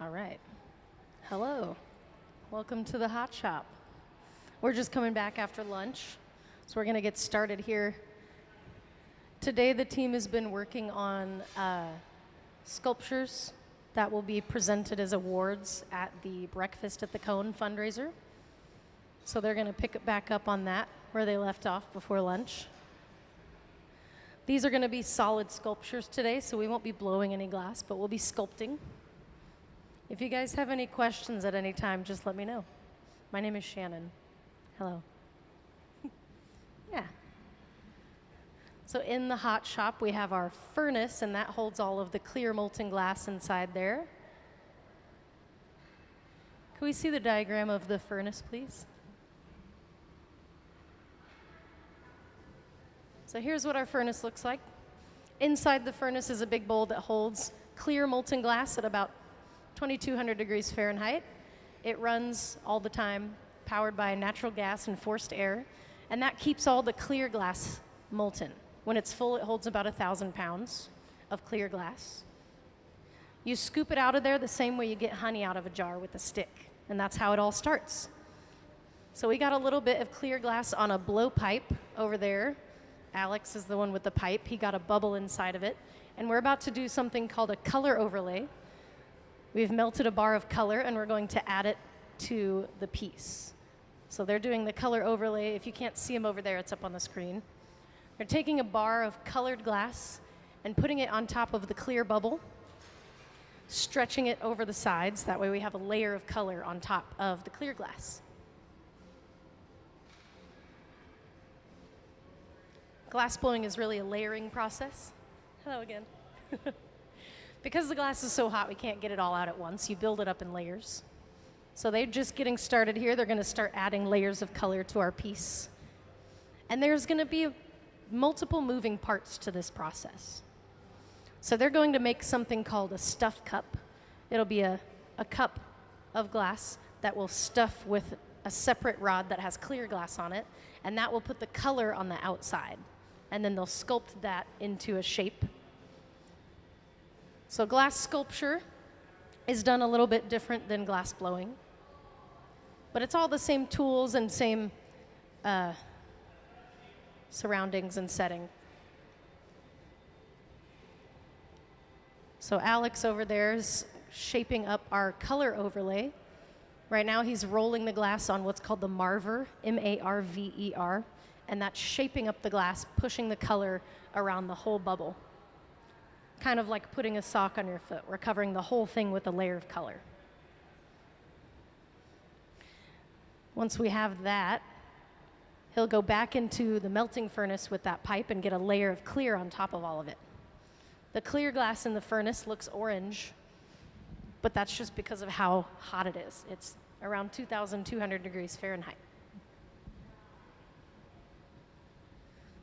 All right. Hello. Welcome to the Hot Shop. We're just coming back after lunch, so we're going to get started here. Today, the team has been working on sculptures that will be presented as awards at the Breakfast at the Cone fundraiser. So they're going to pick it back up on that where they left off before lunch. These are going to be solid sculptures today, so we won't be blowing any glass, but we'll be sculpting. If you guys have any questions at any time, just let me know. My name is Shannon. Hello. Yeah. So in the hot shop, we have our furnace, and that holds all of the clear molten glass inside there. Can we see the diagram of the furnace, please? So here's what our furnace looks like. Inside the furnace is a big bowl that holds clear molten glass at about 2,200 degrees Fahrenheit. It runs all the time, powered by natural gas and forced air, and that keeps all the clear glass molten. When it's full, it holds about 1,000 pounds of clear glass. You scoop it out of there the same way you get honey out of a jar with a stick, and that's how it all starts. So we got a little bit of clear glass on a blowpipe over there. Alex is the one with the pipe. He got a bubble inside of it, and we're about to do something called a color overlay. We've melted a bar of color, and we're going to add it to the piece. So they're doing the color overlay. If you can't see them over there, it's up on the screen. They're taking a bar of colored glass and putting it on top of the clear bubble, stretching it over the sides. That way we have a layer of color on top of the clear glass. Glass blowing is really a layering process. Hello again. Because the glass is so hot, we can't get it all out at once. You build it up in layers. So they're just getting started here. They're going to start adding layers of color to our piece. And there's going to be multiple moving parts to this process. So they're going to make something called a stuff cup. It'll be a cup of glass that will stuff with a separate rod that has clear glass on it, and that will put the color on the outside. And then they'll sculpt that into a shape. So glass sculpture is done a little bit different than glass blowing, but it's all the same tools and same surroundings and setting. So Alex over there is shaping up our color overlay. Right now he's rolling the glass on what's called the marver, M-A-R-V-E-R, and that's shaping up the glass, pushing the color around the whole bubble. Kind of like putting a sock on your foot. We're covering the whole thing with a layer of color. Once we have that, he'll go back into the melting furnace with that pipe and get a layer of clear on top of all of it. The clear glass in the furnace looks orange, but that's just because of how hot it is. It's around 2,200 degrees Fahrenheit.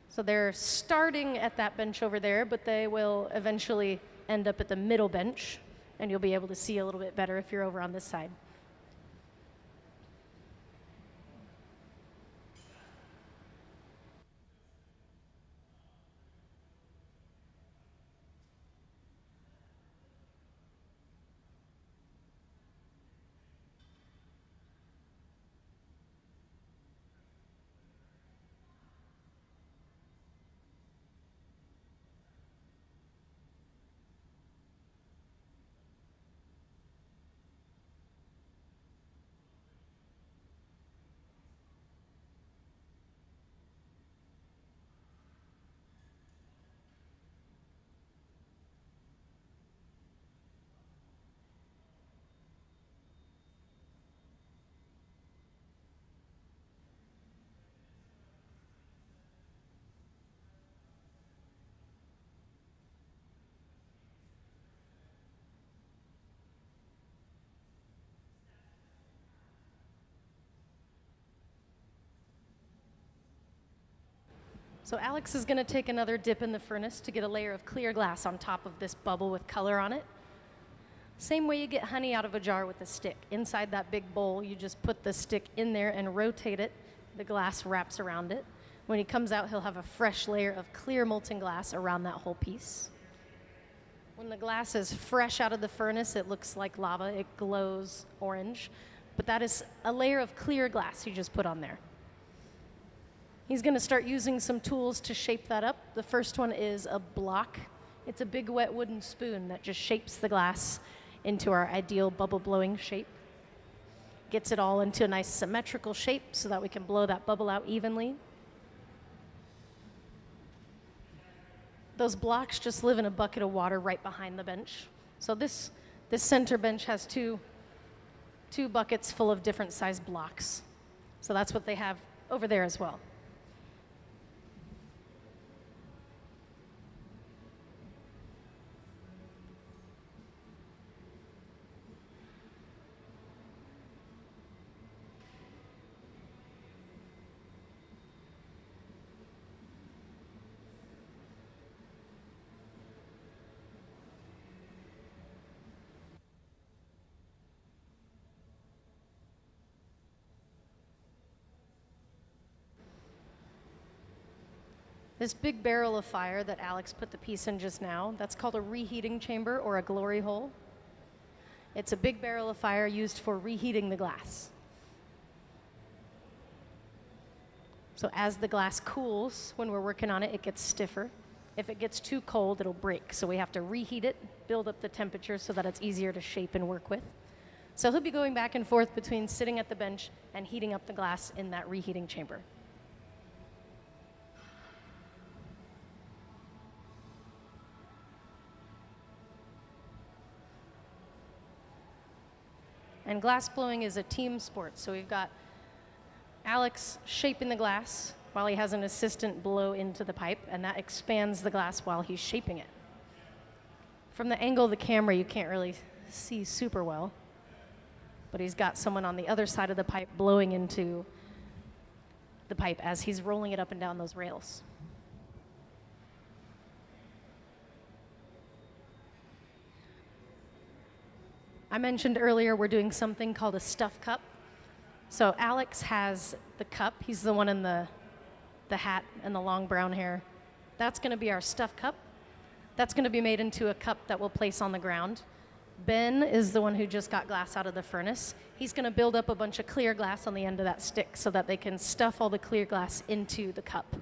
So they're starting at that bench over there, but they will eventually end up at the middle bench, and you'll be able to see a little bit better if you're over on this side. So Alex is going to take another dip in the furnace to get a layer of clear glass on top of this bubble with color on it. Same way you get honey out of a jar with a stick. Inside that big bowl, you just put the stick in there and rotate it. The glass wraps around it. When he comes out, he'll have a fresh layer of clear molten glass around that whole piece. When the glass is fresh out of the furnace, it looks like lava. It glows orange. But that is a layer of clear glass he just put on there. He's going to start using some tools to shape that up. The first one is a block. It's a big wet wooden spoon that just shapes the glass into our ideal bubble blowing shape. Gets it all into a nice symmetrical shape so that we can blow that bubble out evenly. Those blocks just live in a bucket of water right behind the bench. So this center bench has two buckets full of different sized blocks. So that's what they have over there as well. This big barrel of fire that Alex put the piece in just now, that's called a reheating chamber or a glory hole. It's a big barrel of fire used for reheating the glass. So as the glass cools, when we're working on it, it gets stiffer. If it gets too cold, it'll break. So we have to reheat it, build up the temperature so that it's easier to shape and work with. So he'll be going back and forth between sitting at the bench and heating up the glass in that reheating chamber. And glass blowing is a team sport. So we've got Alex shaping the glass while he has an assistant blow into the pipe, and that expands the glass while he's shaping it. From the angle of the camera, you can't really see super well, but he's got someone on the other side of the pipe blowing into the pipe as he's rolling it up and down those rails. I mentioned earlier we're doing something called a stuff cup. So Alex has the cup. He's the one in the hat and the long brown hair. That's going to be our stuff cup. That's going to be made into a cup that we'll place on the ground. Ben is the one who just got glass out of the furnace. He's going to build up a bunch of clear glass on the end of that stick so that they can stuff all the clear glass into the cup.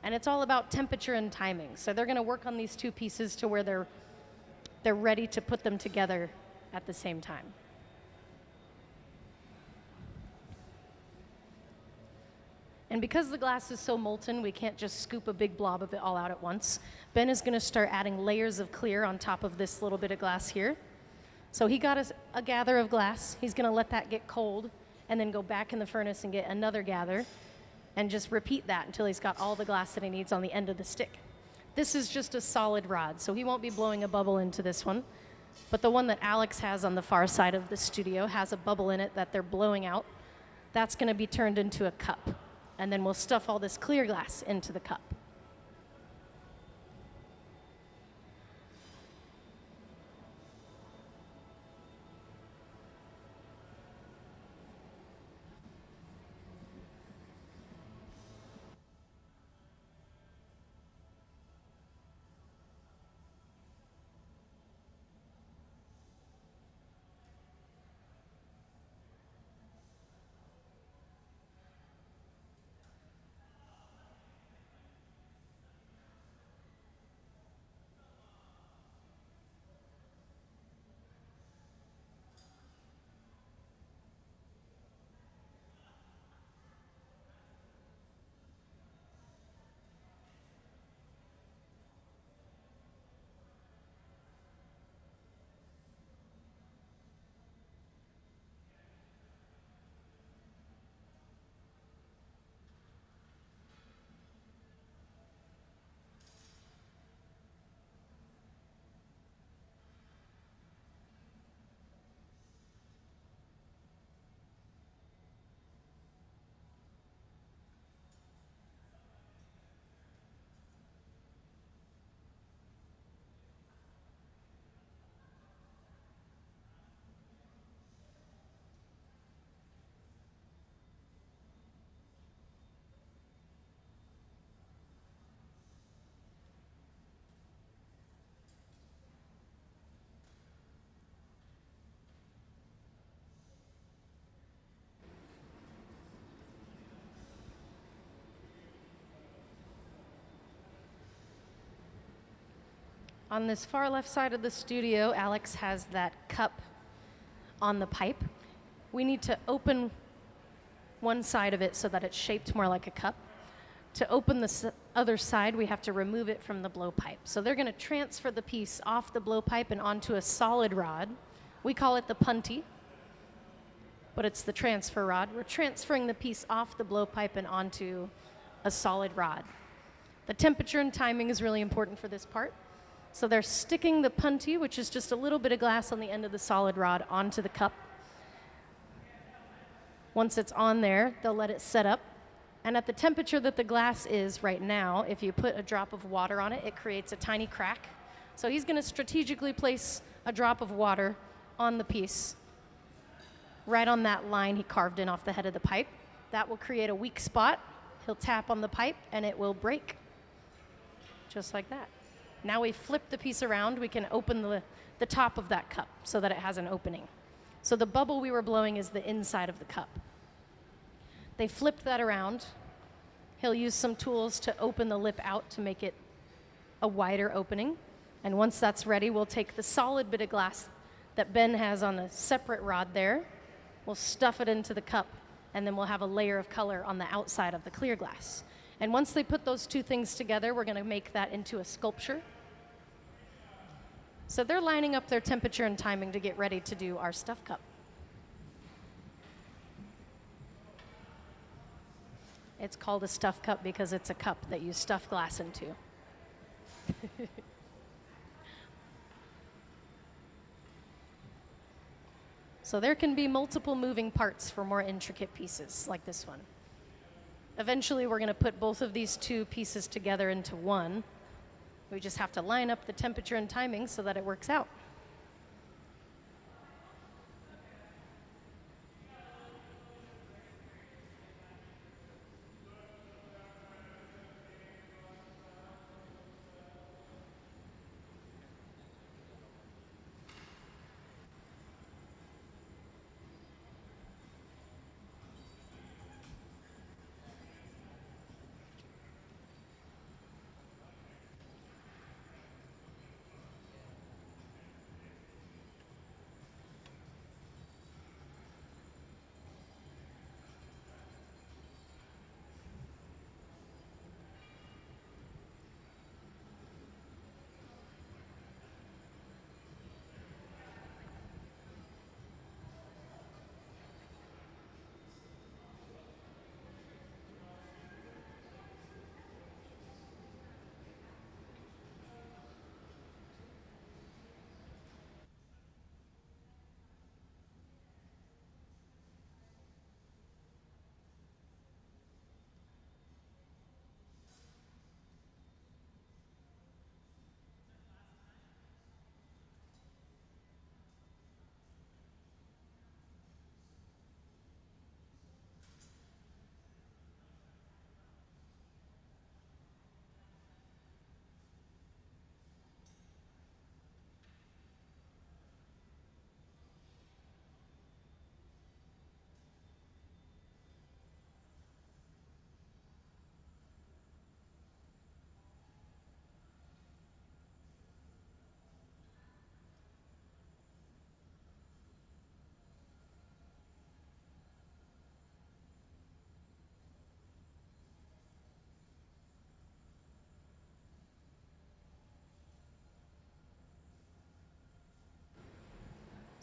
And it's all about temperature and timing. So they're going to work on these two pieces to where they're ready to put them together at the same time. And because the glass is so molten, we can't just scoop a big blob of it all out at once. Ben is going to start adding layers of clear on top of this little bit of glass here. So he got a gather of glass. He's going to let that get cold and then go back in the furnace and get another gather and just repeat that until he's got all the glass that he needs on the end of the stick. This is just a solid rod, so he won't be blowing a bubble into this one. But the one that Alex has on the far side of the studio has a bubble in it that they're blowing out. That's going to be turned into a cup. And then we'll stuff all this clear glass into the cup. On this far left side of the studio, Alex has that cup on the pipe. We need to open one side of it so that it's shaped more like a cup. To open the other side, we have to remove it from the blowpipe. So they're going to transfer the piece off the blowpipe and onto a solid rod. We call it the punty, but it's the transfer rod. We're transferring the piece off the blowpipe and onto a solid rod. The temperature and timing is really important for this part. So they're sticking the punty, which is just a little bit of glass on the end of the solid rod, onto the cup. Once it's on there, they'll let it set up. And at the temperature that the glass is right now, if you put a drop of water on it, it creates a tiny crack. So he's going to strategically place a drop of water on the piece, right on that line he carved in off the head of the pipe. That will create a weak spot. He'll tap on the pipe, and it will break, just like that. Now we flip the piece around, we can open the top of that cup so that it has an opening. So the bubble we were blowing is the inside of the cup. They flipped that around. He'll use some tools to open the lip out to make it a wider opening. And once that's ready, we'll take the solid bit of glass that Ben has on the separate rod there. We'll stuff it into the cup, and then we'll have a layer of color on the outside of the clear glass. And once they put those two things together, we're going to make that into a sculpture. So they're lining up their temperature and timing to get ready to do our stuff cup. It's called a stuff cup because it's a cup that you stuff glass into. So there can be multiple moving parts for more intricate pieces like this one. Eventually, we're going to put both of these two pieces together into one. We just have to line up the temperature and timing so that it works out.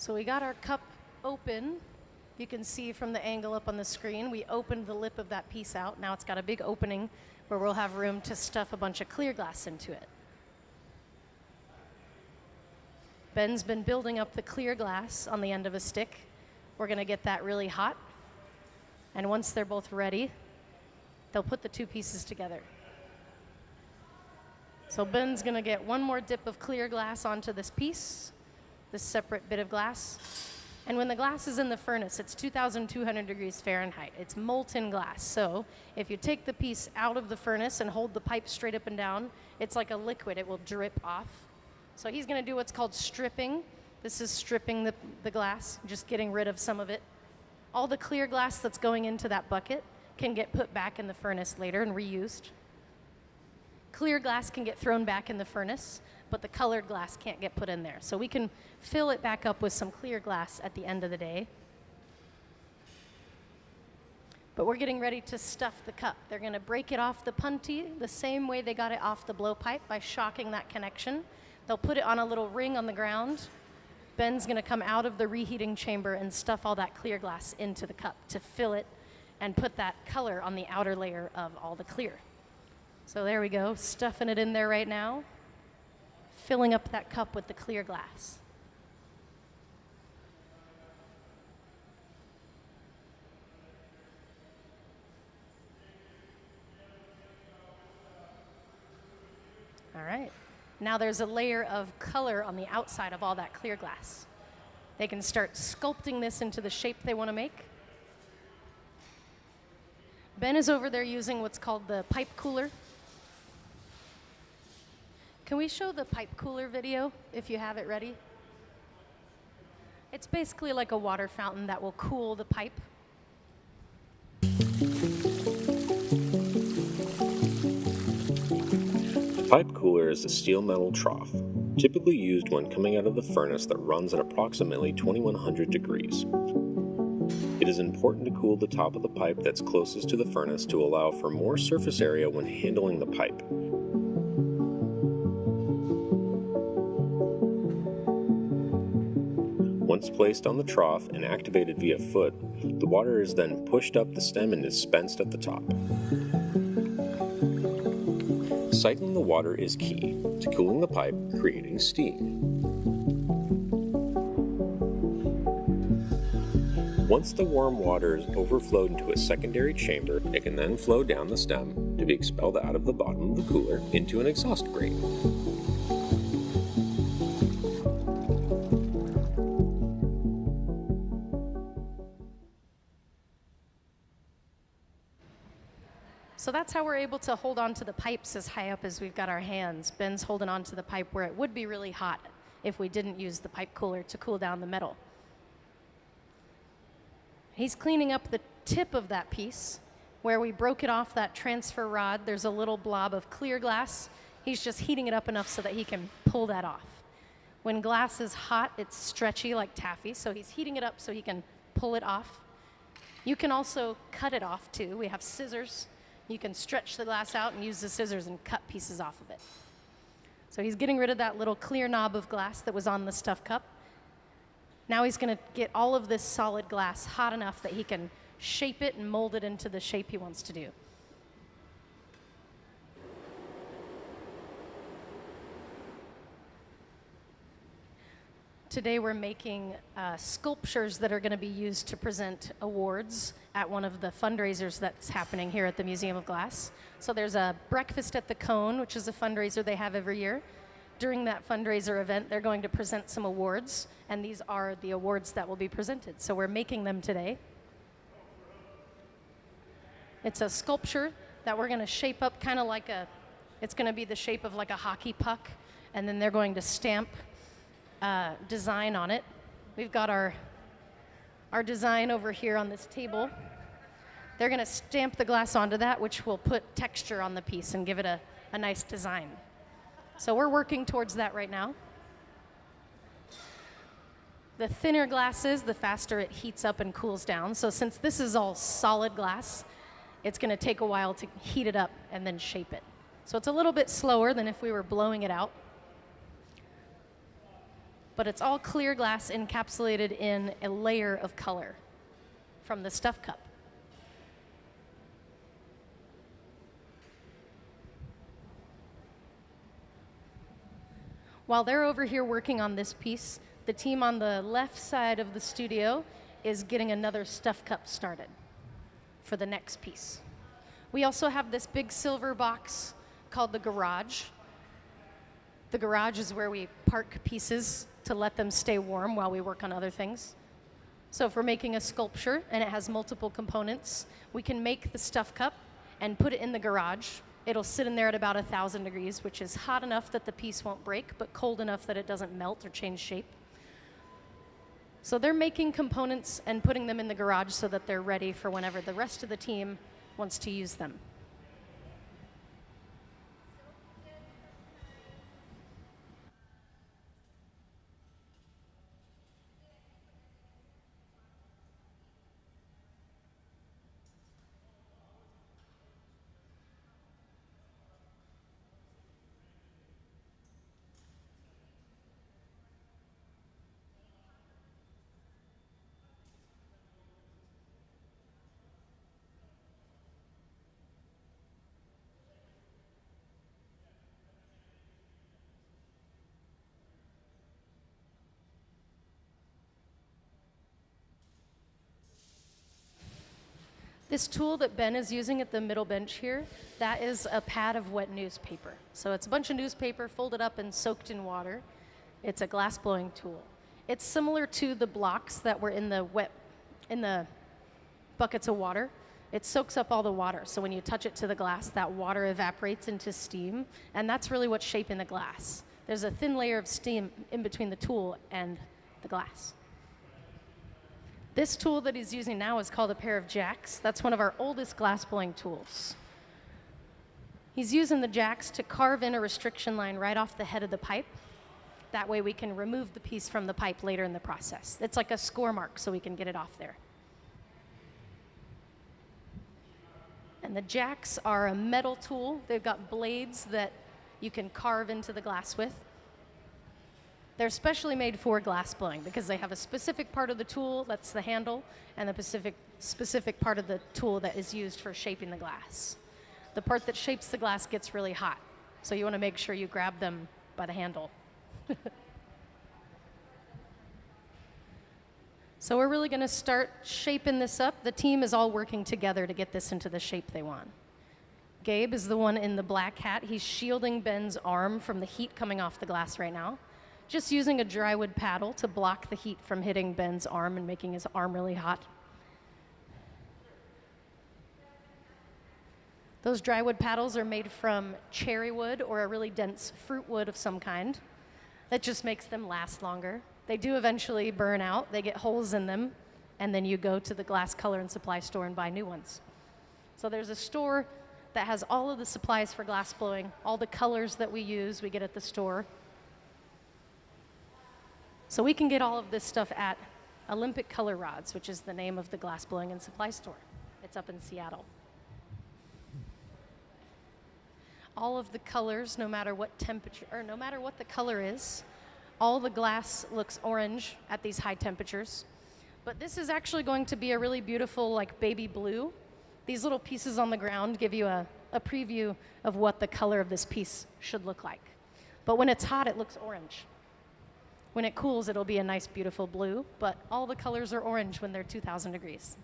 So we got our cup open. You can see from the angle up on the screen, we opened the lip of that piece out. Now it's got a big opening where we'll have room to stuff a bunch of clear glass into it. Ben's been building up the clear glass on the end of a stick. We're going to get that really hot. And once they're both ready, they'll put the two pieces together. So Ben's going to get one more dip of clear glass onto this piece, this separate bit of glass. And when the glass is in the furnace, it's 2,200 degrees Fahrenheit. It's molten glass. So if you take the piece out of the furnace and hold the pipe straight up and down, it's like a liquid. It will drip off. So he's going to do what's called stripping. This is stripping the glass, just getting rid of some of it. All the clear glass that's going into that bucket can get put back in the furnace later and reused. clear glass can get thrown back in the furnace, but the colored glass can't get put in there. So we can fill it back up with some clear glass at the end of the day. But we're getting ready to stuff the cup. They're going to break it off the punty the same way they got it off the blowpipe, by shocking that connection. They'll put it on a little ring on the ground. Ben's going to come out of the reheating chamber and stuff all that clear glass into the cup to fill it and put that color on the outer layer of all the clear. So there we go, stuffing it in there right now, filling up that cup with the clear glass. All right, now there's a layer of color on the outside of all that clear glass. They can start sculpting this into the shape they want to make. Ben is over there using what's called the pipe cooler. Can we show the pipe cooler video if you have it ready? It's basically like a water fountain that will cool the pipe. The pipe cooler is a steel metal trough, typically used when coming out of the furnace that runs at approximately 2100 degrees. It is important to cool the top of the pipe that's closest to the furnace to allow for more surface area when handling the pipe. Once placed on the trough and activated via foot, the water is then pushed up the stem and dispensed at the top. Cycling the water is key to cooling the pipe, creating steam. Once the warm water is overflowed into a secondary chamber, it can then flow down the stem to be expelled out of the bottom of the cooler into an exhaust grate. So that's how we're able to hold on to the pipes as high up as we've got our hands. Ben's holding on to the pipe where it would be really hot if we didn't use the pipe cooler to cool down the metal. He's cleaning up the tip of that piece where we broke it off that transfer rod. There's a little blob of clear glass. He's just heating it up enough so that he can pull that off. When glass is hot, it's stretchy like taffy, so he's heating it up so he can pull it off. You can also cut it off too. We have scissors. You can stretch the glass out and use the scissors and cut pieces off of it. So he's getting rid of that little clear knob of glass that was on the stuff cup. Now he's going to get all of this solid glass hot enough that he can shape it and mold it into the shape he wants to do. Today we're making sculptures that are going to be used to present awards at one of the fundraisers that's happening here at the Museum of Glass. So there's a Breakfast at the Cone, which is a fundraiser they have every year. During that fundraiser event, they're going to present some awards, and these are the awards that will be presented. So we're making them today. It's a sculpture that we're going to shape up kind of like it's going to be the shape of like a hockey puck, and then they're going to stamp design on it. We've got our design over here on this table. They're going to stamp the glass onto that, which will put texture on the piece and give it a nice design. So we're working towards that right now. The thinner glass is, the faster it heats up and cools down. So since this is all solid glass, it's going to take a while to heat it up and then shape it. So it's a little bit slower than if we were blowing it out. But it's all clear glass encapsulated in a layer of color from the stuff cup. While they're over here working on this piece, the team on the left side of the studio is getting another stuff cup started for the next piece. We also have this big silver box called the garage. The garage is where we park pieces to let them stay warm while we work on other things. So if we're making a sculpture and it has multiple components, we can make the stuff cup and put it in the garage. It'll sit in there at about 1,000 degrees, which is hot enough that the piece won't break, but cold enough that it doesn't melt or change shape. So they're making components and putting them in the garage so that they're ready for whenever the rest of the team wants to use them. This tool that Ben is using at the middle bench here, that is a pad of wet newspaper. So it's a bunch of newspaper folded up and soaked in water. It's a glass blowing tool. It's similar to the blocks that were in the buckets of water. It soaks up all the water. So when you touch it to the glass, that water evaporates into steam, and that's really what's shaping the glass. There's a thin layer of steam in between the tool and the glass. This tool that he's using now is called a pair of jacks. That's one of our oldest glass blowing tools. He's using the jacks to carve in a restriction line right off the head of the pipe. That way we can remove the piece from the pipe later in the process. It's like a score mark, so we can get it off there. And the jacks are a metal tool. They've got blades that you can carve into the glass with. They're specially made for glass blowing because they have a specific part of the tool, that's the handle, and the specific part of the tool that is used for shaping the glass. The part that shapes the glass gets really hot, so you want to make sure you grab them by the handle. So we're really going to start shaping this up. The team is all working together to get this into the shape they want. Gabe is the one in the black hat. He's shielding Ben's arm from the heat coming off the glass right now, just using a drywood paddle to block the heat from hitting Ben's arm and making his arm really hot. Those drywood paddles are made from cherry wood or a really dense fruit wood of some kind. That just makes them last longer. They do eventually burn out. They get holes in them, and then you go to the glass color and supply store and buy new ones. So there's a store that has all of the supplies for glass blowing, all the colors that we use, we get at the store. So we can get all of this stuff at Olympic Color Rods, which is the name of the glass blowing and supply store. It's up in Seattle. All of the colors, no matter what temperature, or no matter what the color is, all the glass looks orange at these high temperatures. But this is actually going to be a really beautiful, like, baby blue. These little pieces on the ground give you a preview of what the color of this piece should look like. But when it's hot, it looks orange. When it cools, it'll be a nice, beautiful blue, but all the colors are orange when they're 2,000 degrees.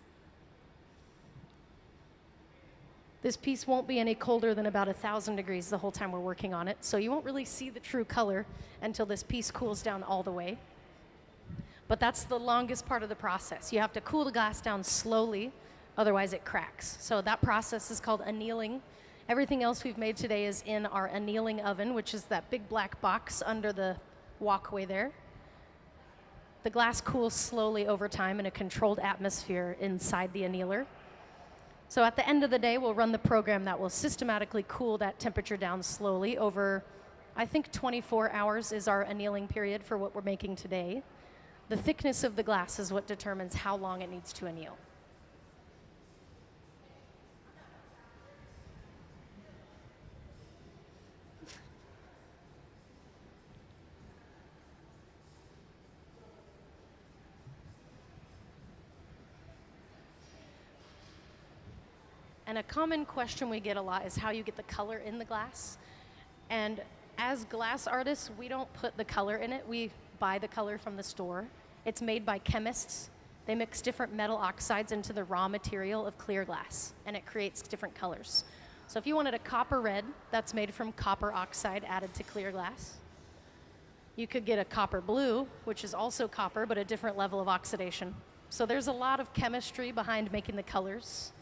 This piece won't be any colder than about 1,000 degrees the whole time we're working on it, so you won't really see the true color until this piece cools down all the way. But that's the longest part of the process. You have to cool the glass down slowly, otherwise it cracks. So that process is called annealing. Everything else we've made today is in our annealing oven, which is that big black box under the walkway there. The glass cools slowly over time in a controlled atmosphere inside the annealer. So at the end of the day, we'll run the program that will systematically cool that temperature down slowly over, I think 24 hours is our annealing period for what we're making today. The thickness of the glass is what determines how long it needs to anneal. And a common question we get a lot is how you get the color in the glass. And as glass artists, we don't put the color in it. We buy the color from the store. It's made by chemists. They mix different metal oxides into the raw material of clear glass, and it creates different colors. So if you wanted a copper red, that's made from copper oxide added to clear glass. You could get a copper blue, which is also copper, but a different level of oxidation. So there's a lot of chemistry behind making the colors.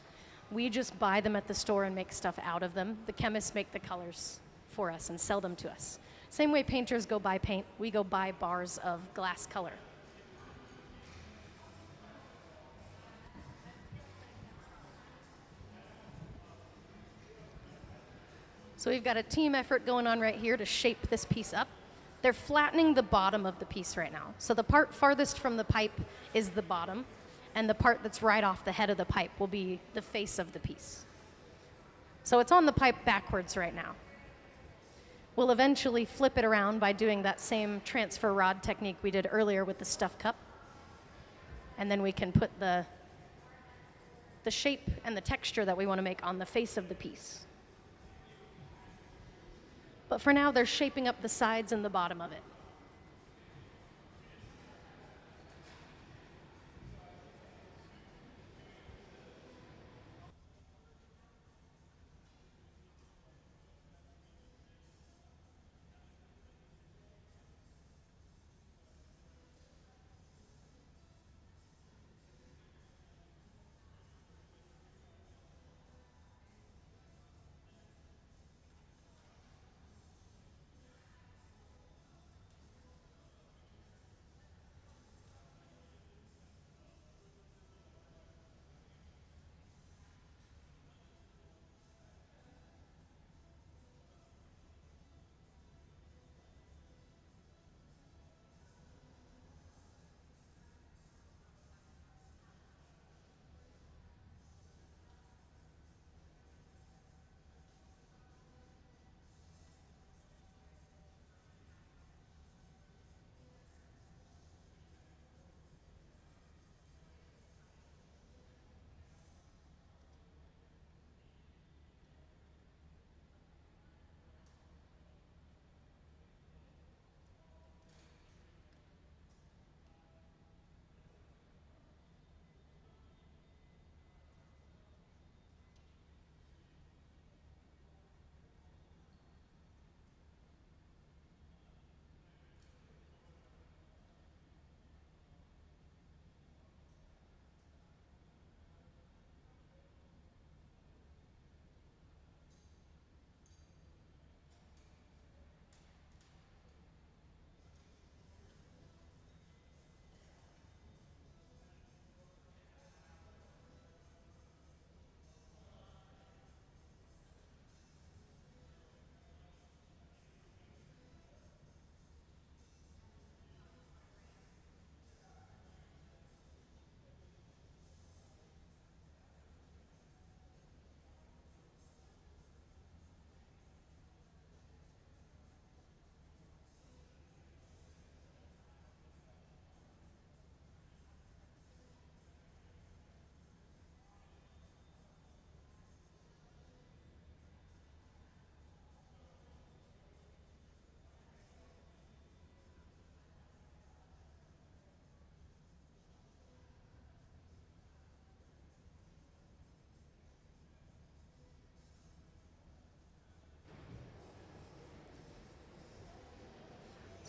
We just buy them at the store and make stuff out of them. The chemists make the colors for us and sell them to us. Same way painters go buy paint, we go buy bars of glass color. So we've got a team effort going on right here to shape this piece up. They're flattening the bottom of the piece right now. So the part farthest from the pipe is the bottom, and the part that's right off the head of the pipe will be the face of the piece. So it's on the pipe backwards right now. We'll eventually flip it around by doing that same transfer rod technique we did earlier with the stuff cup. And then we can put the shape and the texture that we want to make on the face of the piece. But for now, they're shaping up the sides and the bottom of it.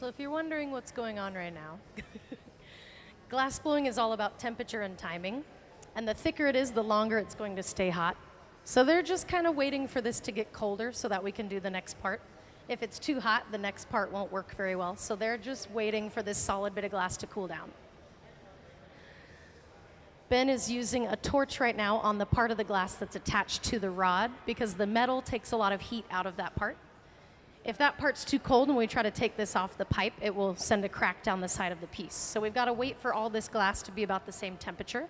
So if you're wondering what's going on right now, glass blowing is all about temperature and timing. And the thicker it is, the longer it's going to stay hot. So they're just kind of waiting for this to get colder so that we can do the next part. If it's too hot, the next part won't work very well. So they're just waiting for this solid bit of glass to cool down. Ben is using a torch right now on the part of the glass that's attached to the rod because the metal takes a lot of heat out of that part. If that part's too cold and we try to take this off the pipe, it will send a crack down the side of the piece. So we've got to wait for all this glass to be about the same temperature.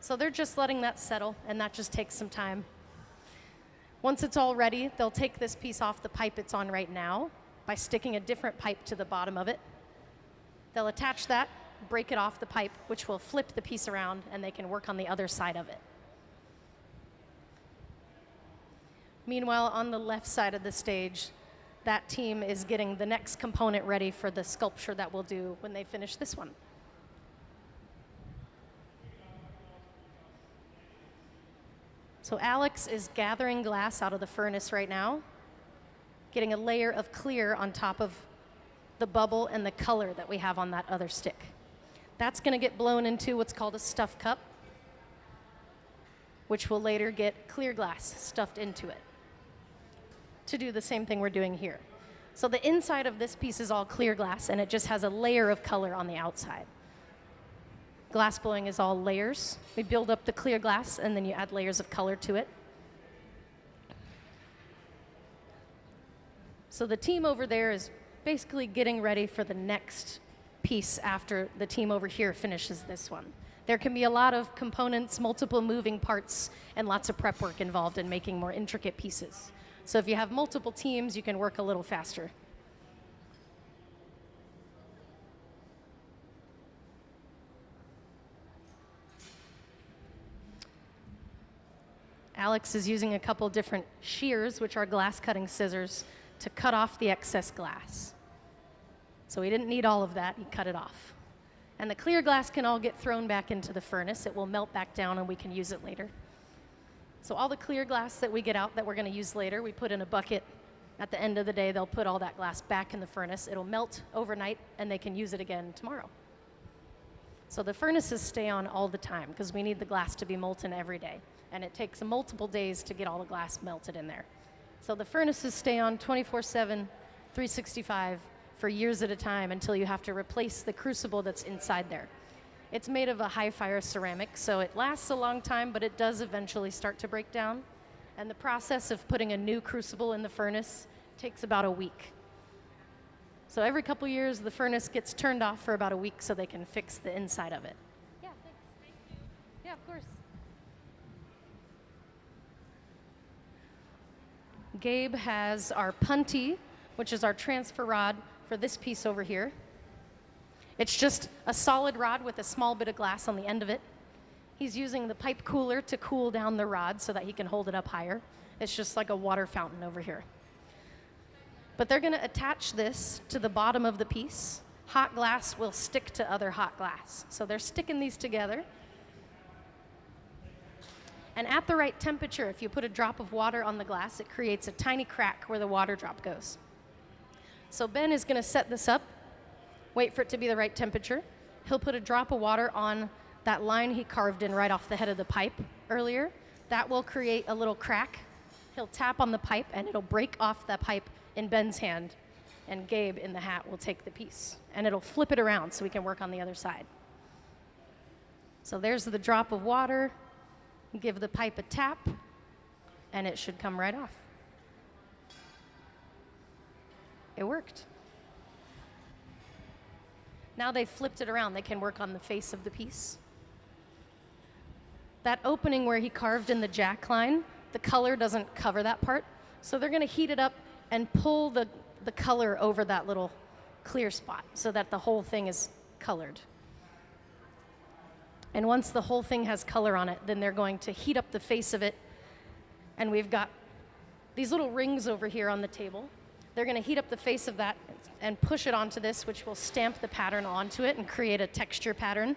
So they're just letting that settle, and that just takes some time. Once it's all ready, they'll take this piece off the pipe it's on right now by sticking a different pipe to the bottom of it. They'll attach that, break it off the pipe, which will flip the piece around, and they can work on the other side of it. Meanwhile, on the left side of the stage, that team is getting the next component ready for the sculpture that we'll do when they finish this one. So Alex is gathering glass out of the furnace right now, getting a layer of clear on top of the bubble and the color that we have on that other stick. That's going to get blown into what's called a stuff cup, which will later get clear glass stuffed into it to do the same thing we're doing here. So the inside of this piece is all clear glass, and it just has a layer of color on the outside. Glass blowing is all layers. We build up the clear glass, and then you add layers of color to it. So the team over there is basically getting ready for the next piece after the team over here finishes this one. There can be a lot of components, multiple moving parts, and lots of prep work involved in making more intricate pieces. So if you have multiple teams, you can work a little faster. Alex is using a couple different shears, which are glass cutting scissors, to cut off the excess glass. So he didn't need all of that, he cut it off. And the clear glass can all get thrown back into the furnace. It will melt back down and we can use it later. So all the clear glass that we get out that we're going to use later, we put in a bucket. At the end of the day, they'll put all that glass back in the furnace. It'll melt overnight and they can use it again tomorrow. So the furnaces stay on all the time because we need the glass to be molten every day. And it takes multiple days to get all the glass melted in there. So the furnaces stay on 24/7, 365 for years at a time until you have to replace the crucible that's inside there. It's made of a high fire ceramic, so it lasts a long time, but it does eventually start to break down. And the process of putting a new crucible in the furnace takes about a week. So every couple years, the furnace gets turned off for about a week so they can fix the inside of it. Yeah, thanks. Thank you. Yeah, of course. Gabe has our punty, which is our transfer rod for this piece over here. It's just a solid rod with a small bit of glass on the end of it. He's using the pipe cooler to cool down the rod so that he can hold it up higher. It's just like a water fountain over here. But they're going to attach this to the bottom of the piece. Hot glass will stick to other hot glass. So they're sticking these together. And at the right temperature, if you put a drop of water on the glass, it creates a tiny crack where the water drop goes. So Ben is going to set this up, wait for it to be the right temperature. He'll put a drop of water on that line he carved in right off the head of the pipe earlier. That will create a little crack. He'll tap on the pipe, and it'll break off that pipe in Ben's hand, and Gabe in the hat will take the piece. And it'll flip it around so we can work on the other side. So there's the drop of water. Give the pipe a tap, and it should come right off. It worked. Now they've flipped it around. They can work on the face of the piece. That opening where he carved in the jack line, the color doesn't cover that part. So they're going to heat it up and pull the color over that little clear spot so that the whole thing is colored. And once the whole thing has color on it, then they're going to heat up the face of it. And we've got these little rings over here on the table. They're going to heat up the face of that and push it onto this, which will stamp the pattern onto it and create a texture pattern.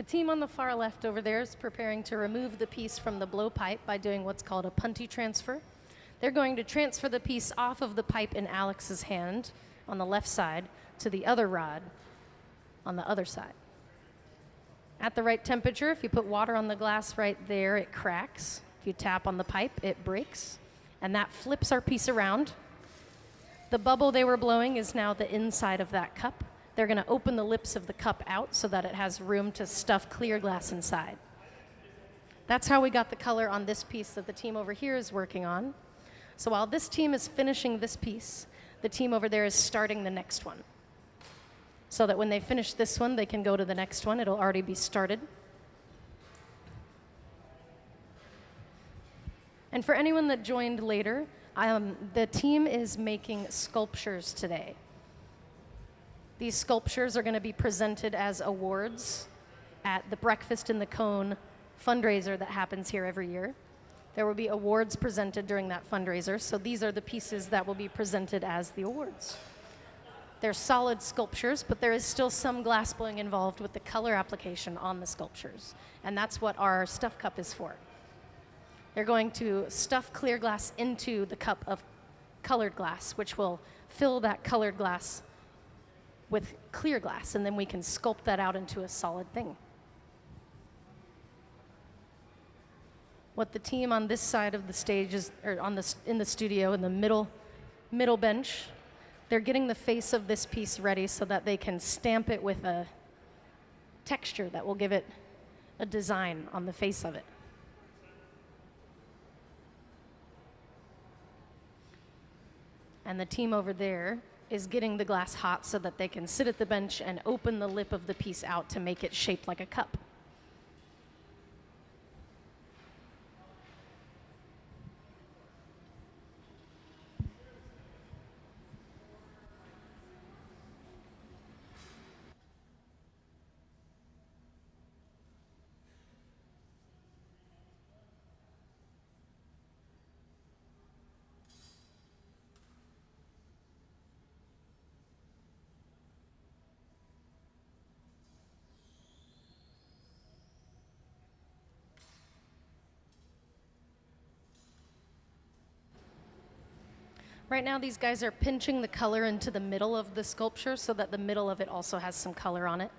The team on the far left over there is preparing to remove the piece from the blowpipe by doing what's called a punty transfer. They're going to transfer the piece off of the pipe in Alex's hand on the left side to the other rod on the other side. At the right temperature, if you put water on the glass right there, it cracks. If you tap on the pipe, it breaks. And that flips our piece around. The bubble they were blowing is now the inside of that cup. They're going to open the lips of the cup out so that it has room to stuff clear glass inside. That's how we got the color on this piece that the team over here is working on. So while this team is finishing this piece, the team over there is starting the next one. So that when they finish this one, they can go to the next one. It'll already be started. And for anyone that joined later, the team is making sculptures today. These sculptures are going to be presented as awards at the Breakfast in the Cone fundraiser that happens here every year. There will be awards presented during that fundraiser, so these are the pieces that will be presented as the awards. They're solid sculptures, but there is still some glass blowing involved with the color application on the sculptures, and that's what our stuff cup is for. They're going to stuff clear glass into the cup of colored glass, which will fill that colored glass with clear glass, and then we can sculpt that out into a solid thing. What the team on this side of the stage is, or in the studio, in the middle bench, they're getting the face of this piece ready so that they can stamp it with a texture that will give it a design on the face of it. And the team over there is getting the glass hot so that they can sit at the bench and open the lip of the piece out to make it shaped like a cup. Right now, these guys are pinching the color into the middle of the sculpture so that the middle of it also has some color on it.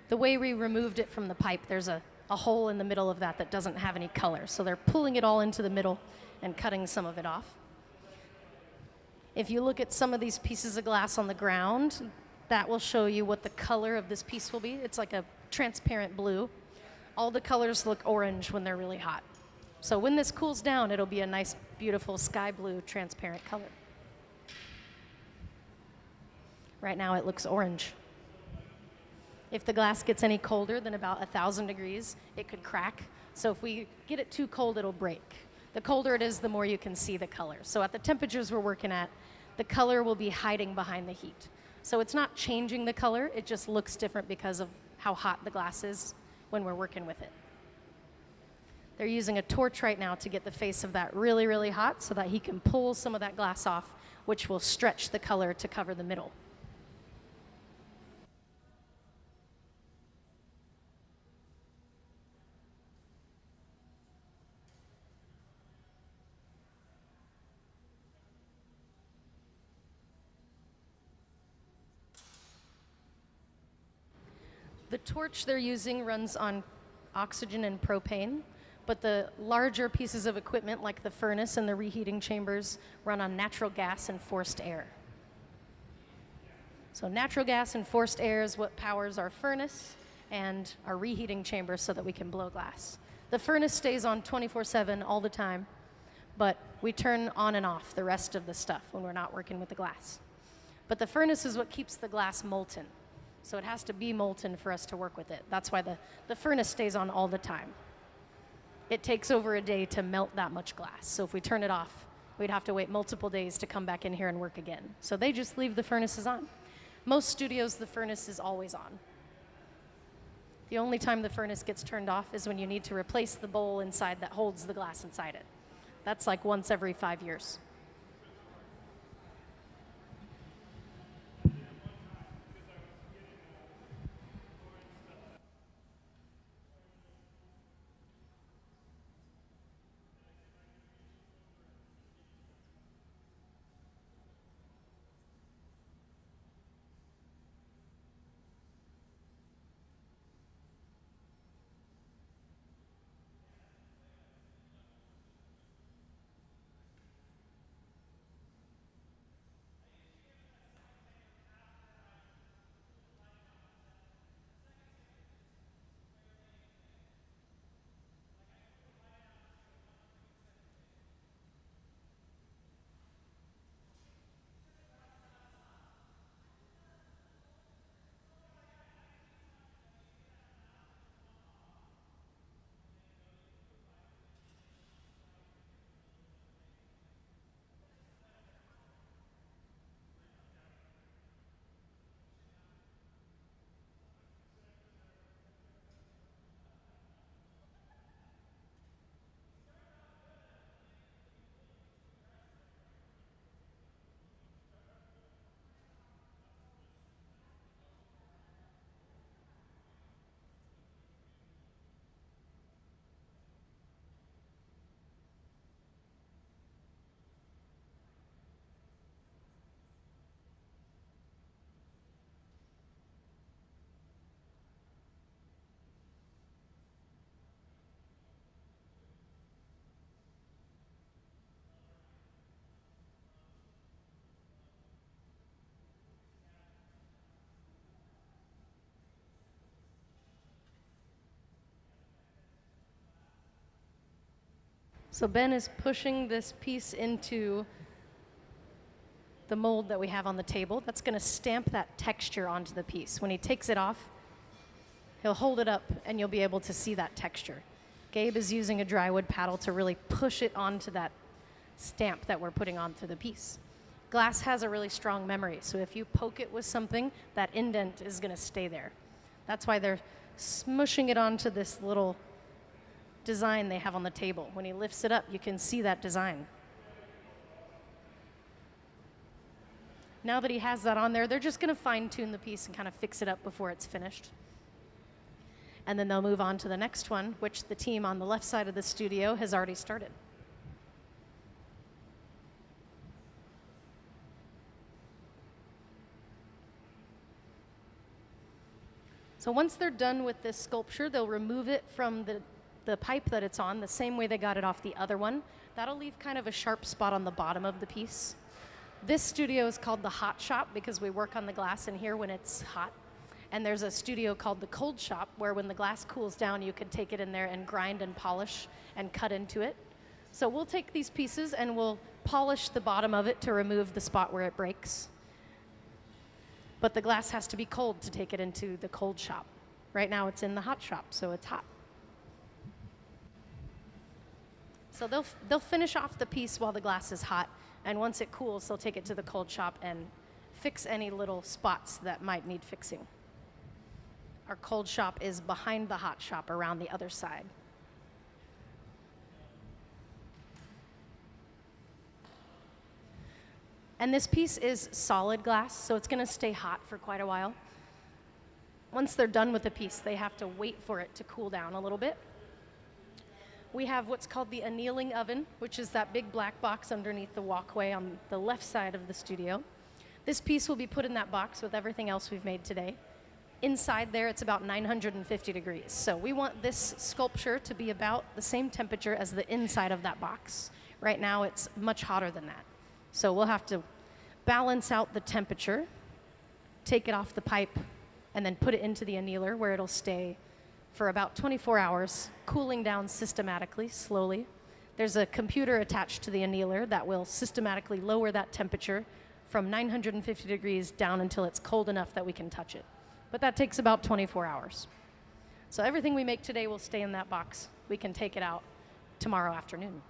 The way we removed it from the pipe, there's a hole in the middle of that doesn't have any color. So they're pulling it all into the middle and cutting some of it off. If you look at some of these pieces of glass on the ground, that will show you what the color of this piece will be. It's like a transparent blue. All the colors look orange when they're really hot. So when this cools down, it'll be a nice, beautiful sky blue transparent color. Right now it looks orange. If the glass gets any colder than about 1,000 degrees, it could crack. So if we get it too cold, it'll break. The colder it is, the more you can see the color. So at the temperatures we're working at, the color will be hiding behind the heat. So it's not changing the color, it just looks different because of how hot the glass is when we're working with it. They're using a torch right now to get the face of that really, really hot so that he can pull some of that glass off, which will stretch the color to cover the middle. The torch they're using runs on oxygen and propane. But the larger pieces of equipment, like the furnace and the reheating chambers, run on natural gas and forced air. So natural gas and forced air is what powers our furnace and our reheating chamber so that we can blow glass. The furnace stays on 24/7 all the time, but we turn on and off the rest of the stuff when we're not working with the glass. But the furnace is what keeps the glass molten. So it has to be molten for us to work with it. That's why the furnace stays on all the time. It takes over a day to melt that much glass. So if we turn it off, we'd have to wait multiple days to come back in here and work again. So they just leave the furnaces on. Most studios, the furnace is always on. The only time the furnace gets turned off is when you need to replace the bowl inside that holds the glass inside it. That's like once every 5 years. So Ben is pushing this piece into the mold that we have on the table. That's going to stamp that texture onto the piece. When he takes it off, he'll hold it up and you'll be able to see that texture. Gabe is using a drywood paddle to really push it onto that stamp that we're putting onto the piece. Glass has a really strong memory, so if you poke it with something, that indent is going to stay there. That's why they're smushing it onto this little design they have on the table. When he lifts it up, you can see that design. Now that he has that on there, they're just going to fine-tune the piece and kind of fix it up before it's finished. And then they'll move on to the next one, which the team on the left side of the studio has already started. So once they're done with this sculpture, they'll remove it from the pipe that it's on, the same way they got it off the other one. That'll leave kind of a sharp spot on the bottom of the piece. This studio is called the hot shop because we work on the glass in here when it's hot. And there's a studio called the cold shop where when the glass cools down, you could take it in there and grind and polish and cut into it. So we'll take these pieces and we'll polish the bottom of it to remove the spot where it breaks. But the glass has to be cold to take it into the cold shop. Right now it's in the hot shop, so it's hot. So they'll finish off the piece while the glass is hot, and once it cools, they'll take it to the cold shop and fix any little spots that might need fixing. Our cold shop is behind the hot shop around the other side. And this piece is solid glass, so it's going to stay hot for quite a while. Once they're done with the piece, they have to wait for it to cool down a little bit. We have what's called the annealing oven, which is that big black box underneath the walkway on the left side of the studio. This piece will be put in that box with everything else we've made today. Inside there, it's about 950 degrees. So we want this sculpture to be about the same temperature as the inside of that box. Right now, it's much hotter than that. So we'll have to balance out the temperature, take it off the pipe, and then put it into the annealer where it'll stay for about 24 hours, cooling down systematically, slowly. There's a computer attached to the annealer that will systematically lower that temperature from 950 degrees down until it's cold enough that we can touch it. But that takes about 24 hours. So everything we make today will stay in that box. We can take it out tomorrow afternoon.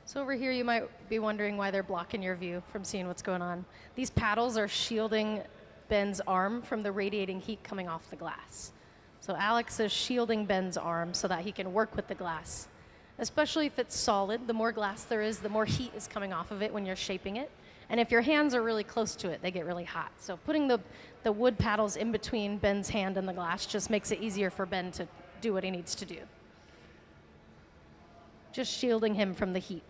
So over here you might be wondering why they're blocking your view from seeing what's going on. These paddles are shielding Ben's arm from the radiating heat coming off the glass. So Alex is shielding Ben's arm so that he can work with the glass. Especially if it's solid, the more glass there is, the more heat is coming off of it when you're shaping it. And if your hands are really close to it, they get really hot. So putting the wood paddles in between Ben's hand and the glass just makes it easier for Ben to do what he needs to do. Just shielding him from the heat.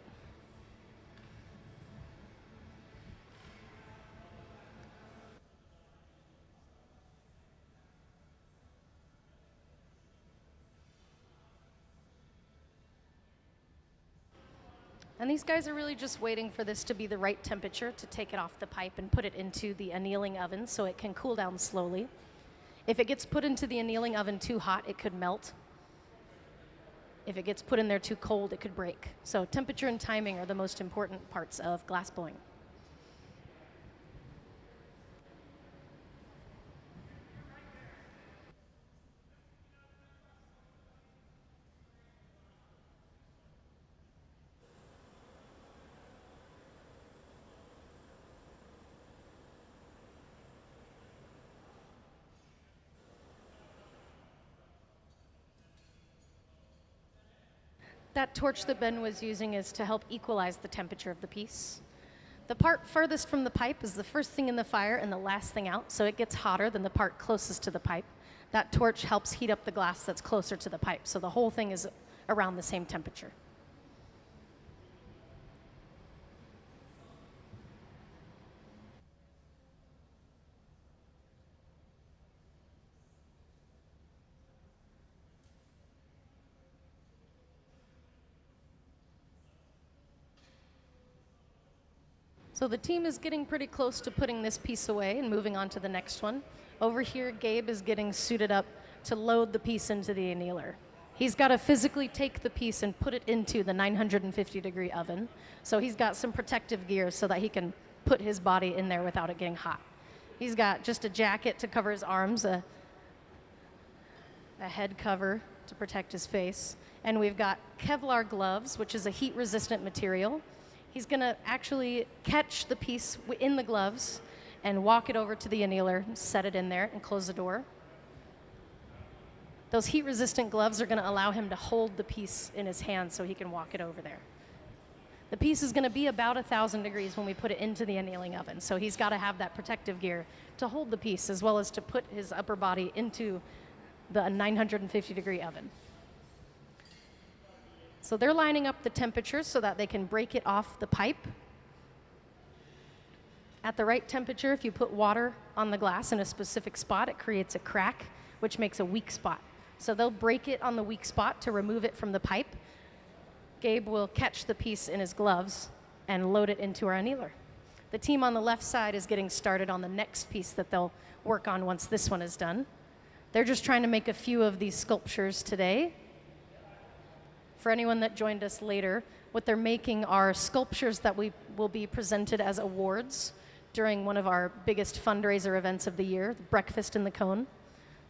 And these guys are really just waiting for this to be the right temperature to take it off the pipe and put it into the annealing oven so it can cool down slowly. If it gets put into the annealing oven too hot, it could melt. If it gets put in there too cold, it could break. So temperature and timing are the most important parts of glass blowing. That torch that Ben was using is to help equalize the temperature of the piece. The part furthest from the pipe is the first thing in the fire and the last thing out, so it gets hotter than the part closest to the pipe. That torch helps heat up the glass that's closer to the pipe, so the whole thing is around the same temperature. So the team is getting pretty close to putting this piece away and moving on to the next one. Over here, Gabe is getting suited up to load the piece into the annealer. He's got to physically take the piece and put it into the 950-degree oven. So he's got some protective gear so that he can put his body in there without it getting hot. He's got just a jacket to cover his arms, a head cover to protect his face, and we've got Kevlar gloves, which is a heat-resistant material. He's going to actually catch the piece in the gloves and walk it over to the annealer, set it in there, and close the door. Those heat-resistant gloves are going to allow him to hold the piece in his hand so he can walk it over there. The piece is going to be about 1,000 degrees when we put it into the annealing oven, so he's got to have that protective gear to hold the piece as well as to put his upper body into the 950-degree oven. So they're lining up the temperatures so that they can break it off the pipe. At the right temperature, if you put water on the glass in a specific spot, it creates a crack, which makes a weak spot. So they'll break it on the weak spot to remove it from the pipe. Gabe will catch the piece in his gloves and load it into our annealer. The team on the left side is getting started on the next piece that they'll work on once this one is done. They're just trying to make a few of these sculptures today. For anyone that joined us later, what they're making are sculptures that will be presented as awards during one of our biggest fundraiser events of the year, the Breakfast in the Cone.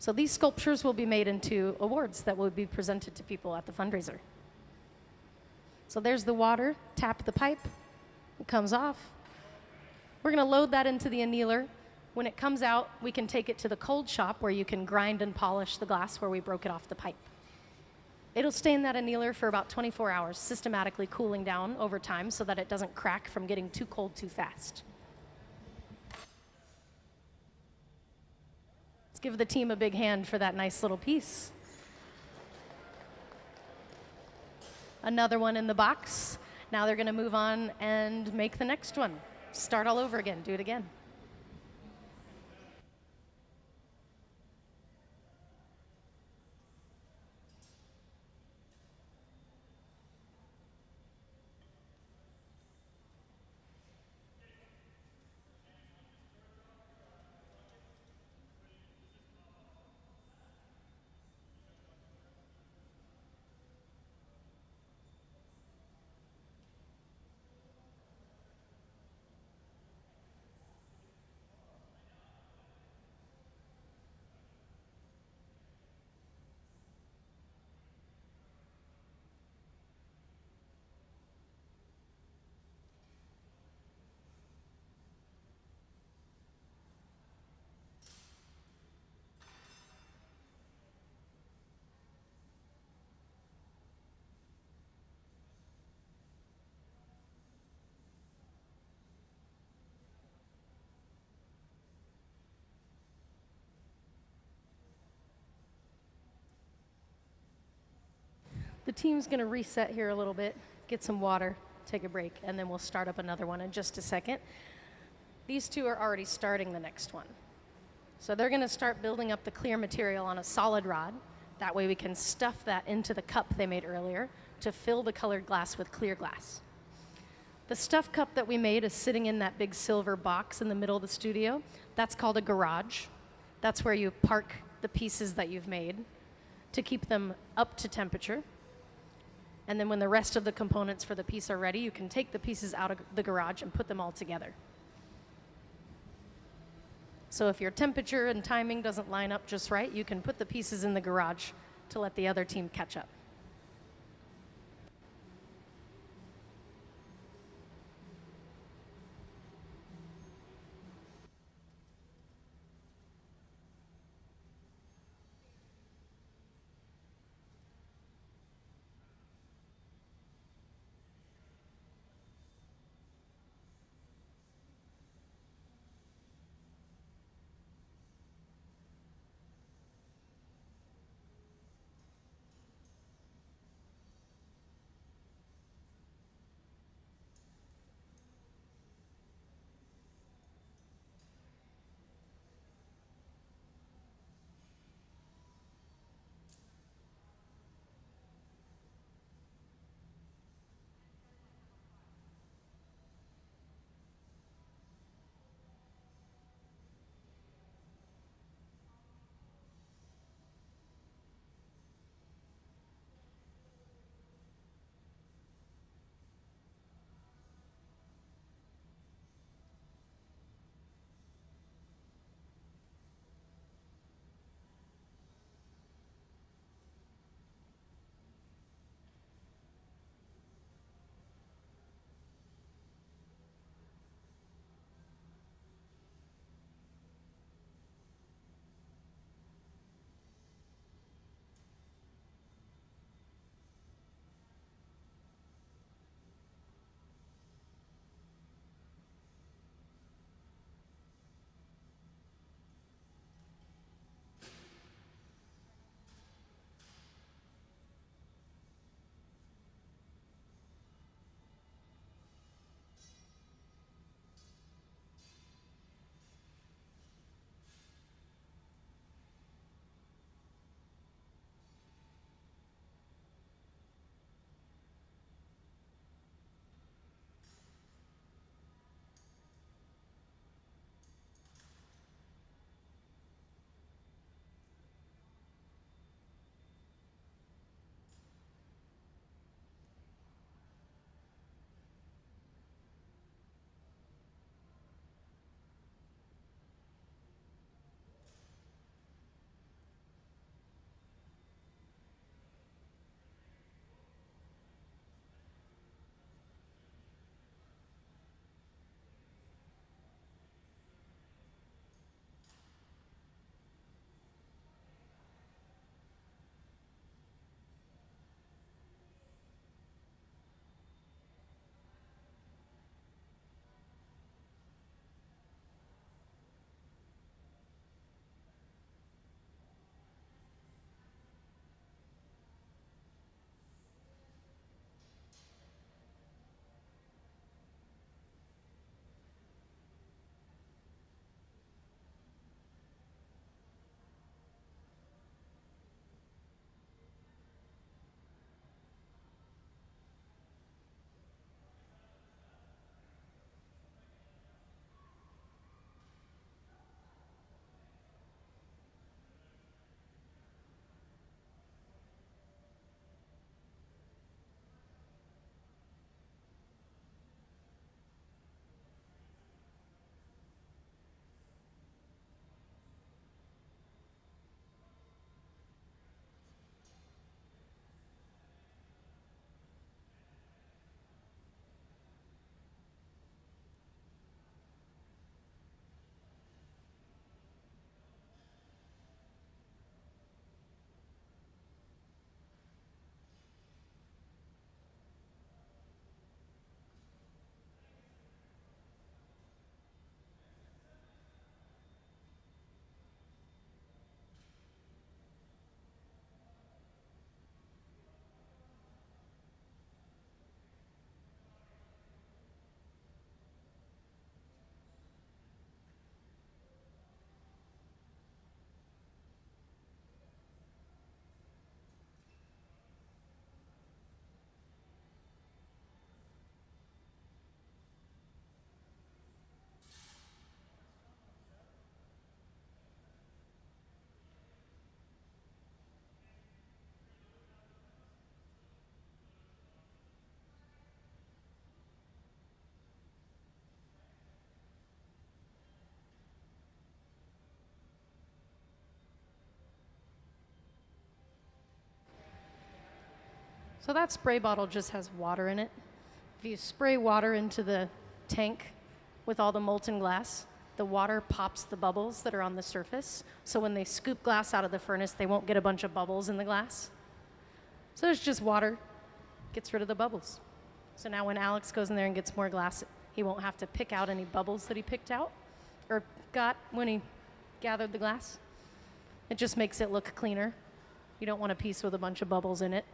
So these sculptures will be made into awards that will be presented to people at the fundraiser. So there's the water, tap the pipe, it comes off. We're going to load that into the annealer. When it comes out, we can take it to the cold shop where you can grind and polish the glass where we broke it off the pipe. It'll stay in that annealer for about 24 hours, systematically cooling down over time so that it doesn't crack from getting too cold too fast. Let's give the team a big hand for that nice little piece. Another one in the box. Now they're going to move on and make the next one. Start all over again, do it again. The team's going to reset here a little bit, get some water, take a break, and then we'll start up another one in just a second. These two are already starting the next one. So they're going to start building up the clear material on a solid rod. That way we can stuff that into the cup they made earlier to fill the colored glass with clear glass. The stuff cup that we made is sitting in that big silver box in the middle of the studio. That's called a garage. That's where you park the pieces that you've made to keep them up to temperature. And then when the rest of the components for the piece are ready, you can take the pieces out of the garage and put them all together. So if your temperature and timing doesn't line up just right, you can put the pieces in the garage to let the other team catch up. So that spray bottle just has water in it. If you spray water into the tank with all the molten glass, the water pops the bubbles that are on the surface. So when they scoop glass out of the furnace, they won't get a bunch of bubbles in the glass. So it's just water, gets rid of the bubbles. So now when Alex goes in there and gets more glass, he won't have to pick out any bubbles that he picked out or got when he gathered the glass. It just makes it look cleaner. You don't want a piece with a bunch of bubbles in it.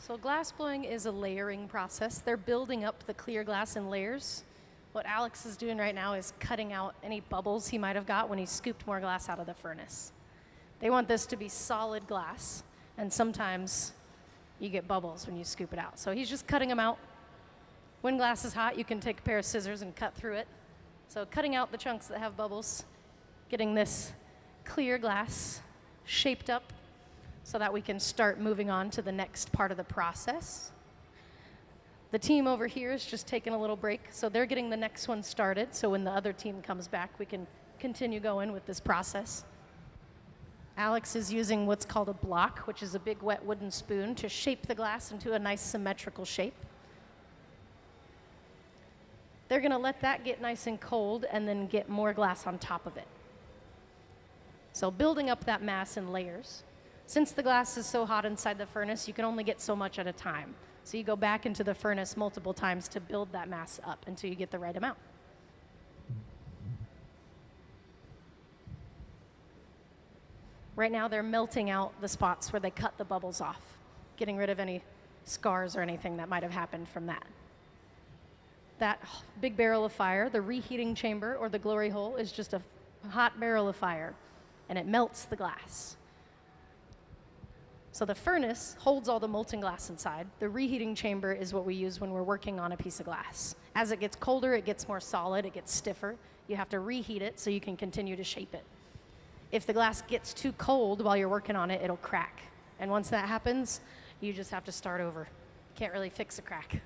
So glass blowing is a layering process. They're building up the clear glass in layers. What Alex is doing right now is cutting out any bubbles he might have got when he scooped more glass out of the furnace. They want this to be solid glass, and sometimes you get bubbles when you scoop it out. So he's just cutting them out. When glass is hot, you can take a pair of scissors and cut through it. So cutting out the chunks that have bubbles, getting this clear glass shaped up so that we can start moving on to the next part of the process. The team over here is just taking a little break, so they're getting the next one started, so when the other team comes back, we can continue going with this process. Alex is using what's called a block, which is a big wet wooden spoon, to shape the glass into a nice symmetrical shape. They're gonna let that get nice and cold and then get more glass on top of it. So building up that mass in layers. Since the glass is so hot inside the furnace, you can only get so much at a time. So you go back into the furnace multiple times to build that mass up until you get the right amount. Right now they're melting out the spots where they cut the bubbles off, getting rid of any scars or anything that might have happened from that. That big barrel of fire, the reheating chamber or the glory hole, is just a hot barrel of fire, and it melts the glass. So the furnace holds all the molten glass inside. The reheating chamber is what we use when we're working on a piece of glass. As it gets colder, it gets more solid, it gets stiffer. You have to reheat it so you can continue to shape it. If the glass gets too cold while you're working on it, it'll crack. And once that happens, you just have to start over. Can't really fix a crack.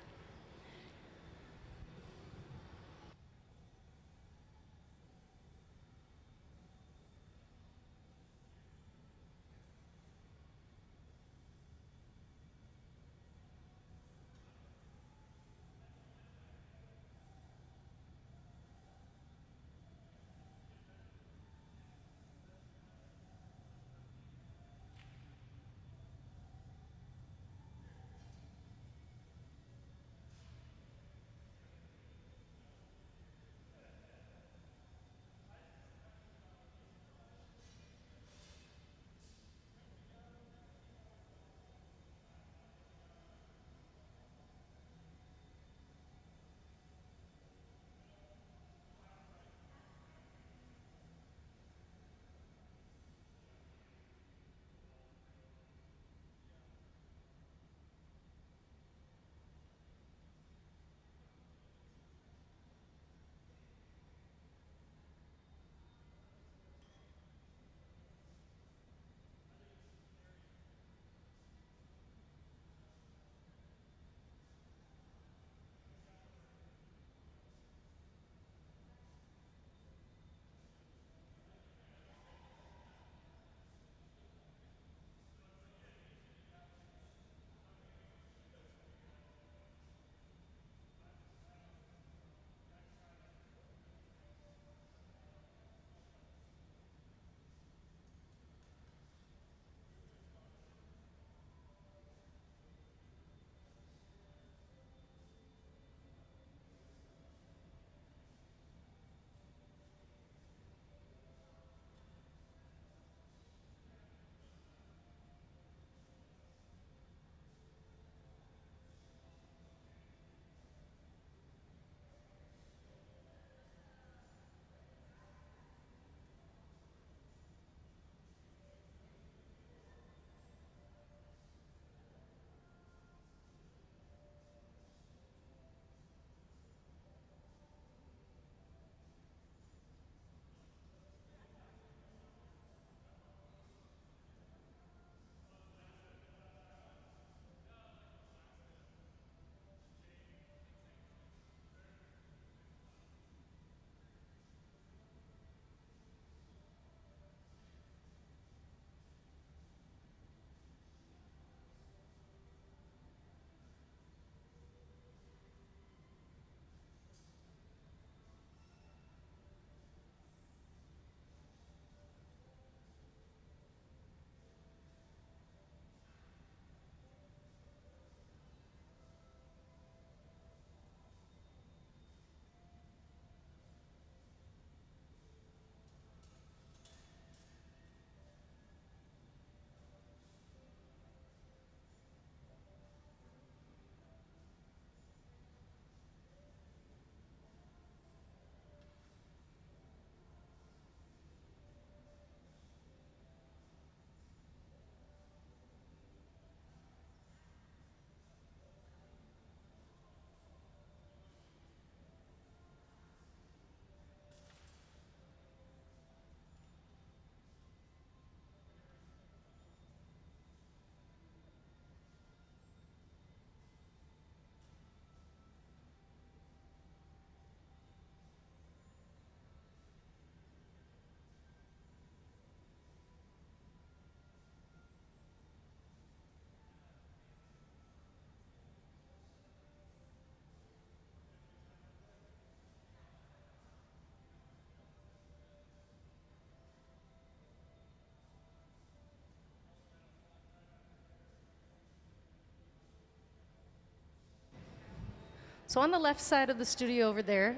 So on the left side of the studio over there,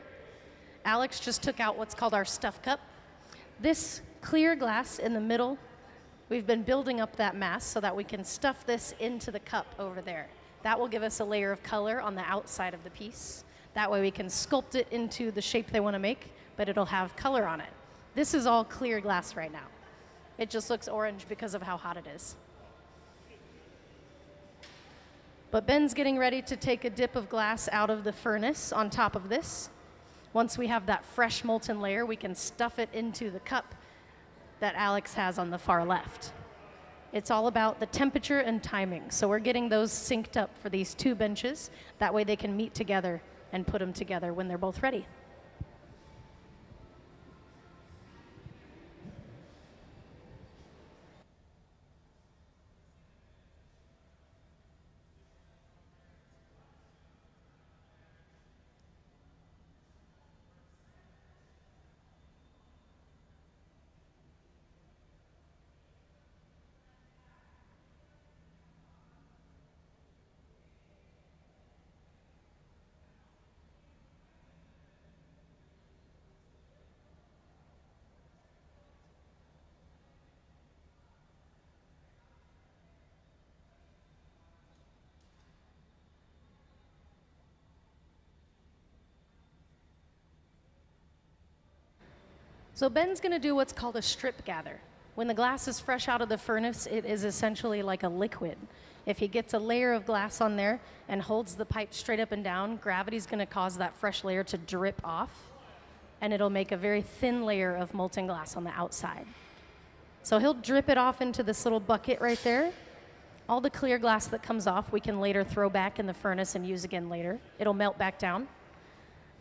Alex just took out what's called our stuff cup. This clear glass in the middle, we've been building up that mass so that we can stuff this into the cup over there. That will give us a layer of color on the outside of the piece. That way we can sculpt it into the shape they want to make, but it'll have color on it. This is all clear glass right now. It just looks orange because of how hot it is. But Ben's getting ready to take a dip of glass out of the furnace on top of this. Once we have that fresh molten layer, we can stuff it into the cup that Alex has on the far left. It's all about the temperature and timing. So we're getting those synced up for these two benches. That way they can meet together and put them together when they're both ready. So Ben's going to do what's called a strip gather. When the glass is fresh out of the furnace, it is essentially like a liquid. If he gets a layer of glass on there and holds the pipe straight up and down, gravity's going to cause that fresh layer to drip off, and it'll make a very thin layer of molten glass on the outside. So he'll drip it off into this little bucket right there. All the clear glass that comes off, we can later throw back in the furnace and use again later. It'll melt back down.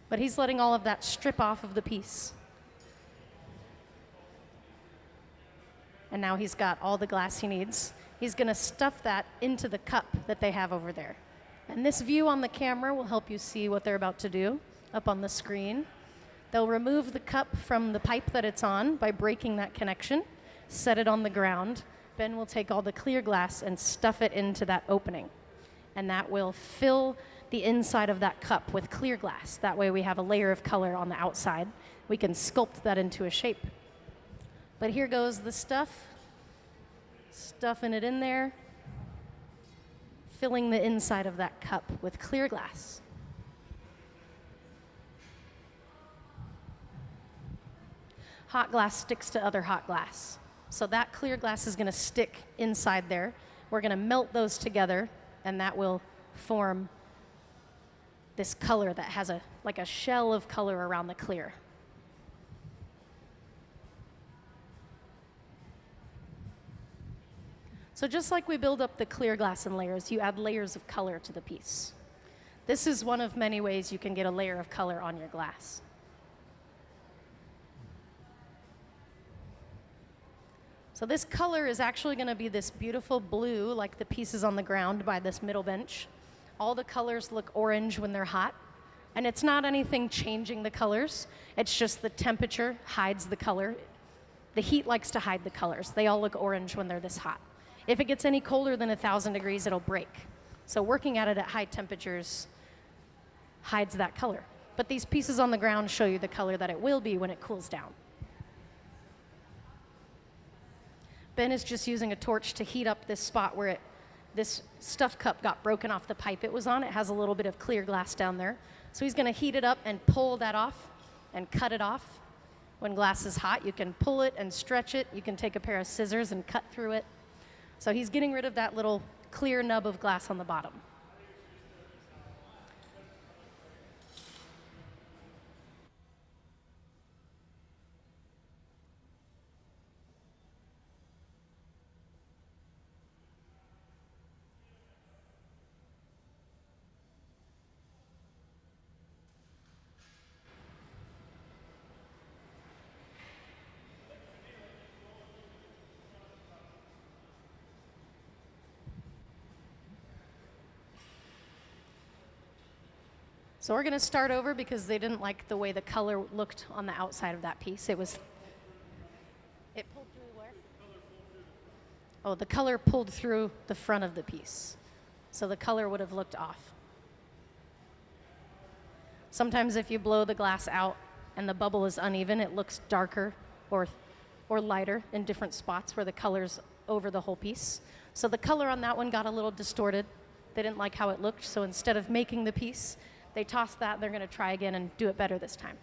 But he's letting all of that strip off of the piece. And now he's got all the glass he needs. He's going to stuff that into the cup that they have over there. And this view on the camera will help you see what they're about to do up on the screen. They'll remove the cup from the pipe that it's on by breaking that connection, set it on the ground. Ben will take all the clear glass and stuff it into that opening. And that will fill the inside of that cup with clear glass. That way we have a layer of color on the outside. We can sculpt that into a shape. But here goes the stuff, stuffing it in there, filling the inside of that cup with clear glass. Hot glass sticks to other hot glass. So that clear glass is going to stick inside there. We're going to melt those together, and that will form this color that has like a shell of color around the clear. So just like we build up the clear glass in layers, you add layers of color to the piece. This is one of many ways you can get a layer of color on your glass. So this color is actually going to be this beautiful blue, like the pieces on the ground by this middle bench. All the colors look orange when they're hot, and it's not anything changing the colors. It's just the temperature hides the color. The heat likes to hide the colors. They all look orange when they're this hot. If it gets any colder than 1,000 degrees, it'll break. So working at it at high temperatures hides that color. But these pieces on the ground show you the color that it will be when it cools down. Ben is just using a torch to heat up this spot where this stuff cup got broken off the pipe it was on. It has a little bit of clear glass down there. So he's going to heat it up and pull that off and cut it off. When glass is hot, you can pull it and stretch it. You can take a pair of scissors and cut through it. So he's getting rid of that little clear nub of glass on the bottom. So we're going to start over because they didn't like the way the color looked on the outside of that piece. It pulled through where? Oh, the color pulled through the front of the piece. So the color would have looked off. Sometimes if you blow the glass out and the bubble is uneven, it looks darker or lighter in different spots where the color's over the whole piece. So the color on that one got a little distorted. They didn't like how it looked, so instead of making the piece, they tossed that, and they're gonna try again and do it better this time.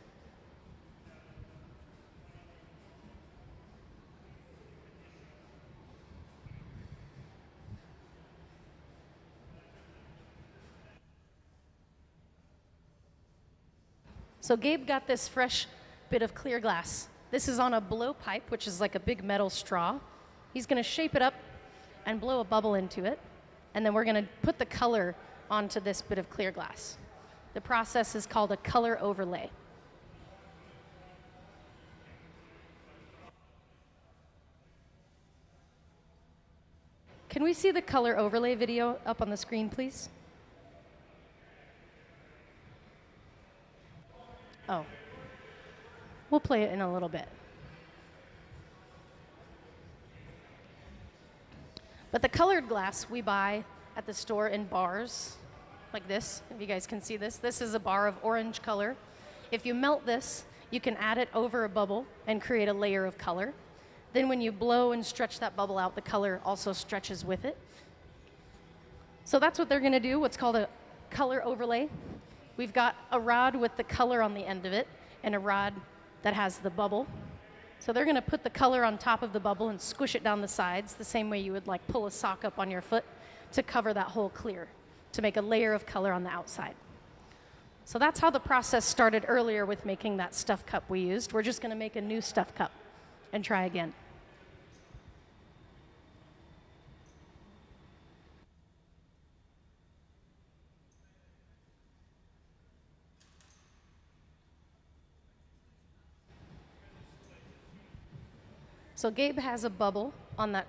So Gabe got this fresh bit of clear glass. This is on a blowpipe, which is like a big metal straw. He's gonna shape it up and blow a bubble into it, and then we're gonna put the color onto this bit of clear glass. The process is called a color overlay. Can we see the color overlay video up on the screen, please? Oh, we'll play it in a little bit. But the colored glass we buy at the store in bars, like this, if you guys can see this. This is a bar of orange color. If you melt this, you can add it over a bubble and create a layer of color. Then when you blow and stretch that bubble out, the color also stretches with it. So that's what they're gonna do, what's called a color overlay. We've got a rod with the color on the end of it and a rod that has the bubble. So they're gonna put the color on top of the bubble and squish it down the sides the same way you would like pull a sock up on your foot to cover that whole clear, to make a layer of color on the outside. So that's how the process started earlier with making that stuff cup we used. We're just gonna make a new stuff cup and try again. So Gabe has a bubble on that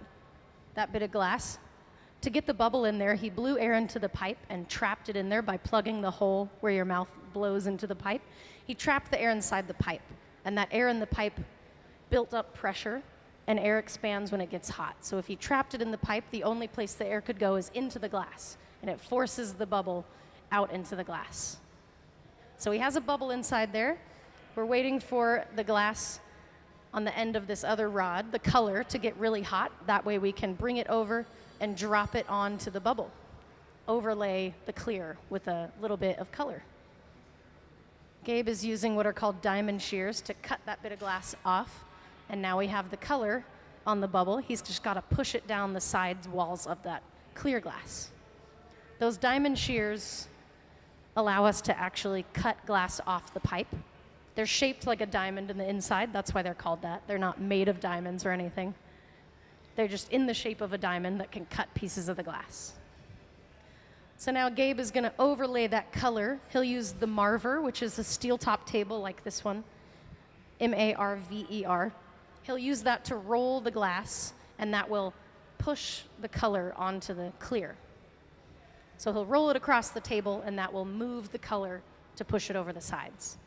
bit of glass. To get the bubble in there, he blew air into the pipe and trapped it in there by plugging the hole where your mouth blows into the pipe. He trapped the air inside the pipe, and that air in the pipe built up pressure, and air expands when it gets hot. So if he trapped it in the pipe, the only place the air could go is into the glass, and it forces the bubble out into the glass. So he has a bubble inside there. We're waiting for the glass on the end of this other rod, the color, to get really hot. That way we can bring it over and drop it onto the bubble. Overlay the clear with a little bit of color. Gabe is using what are called diamond shears to cut that bit of glass off, and now we have the color on the bubble. He's just got to push it down the sides walls of that clear glass. Those diamond shears allow us to actually cut glass off the pipe. They're shaped like a diamond in the inside. That's why they're called that. They're not made of diamonds or anything. They're just in the shape of a diamond that can cut pieces of the glass. So now Gabe is going to overlay that color. He'll use the marver, which is a steel top table like this one, M-A-R-V-E-R. He'll use that to roll the glass, and that will push the color onto the clear. So he'll roll it across the table, and that will move the color to push it over the sides.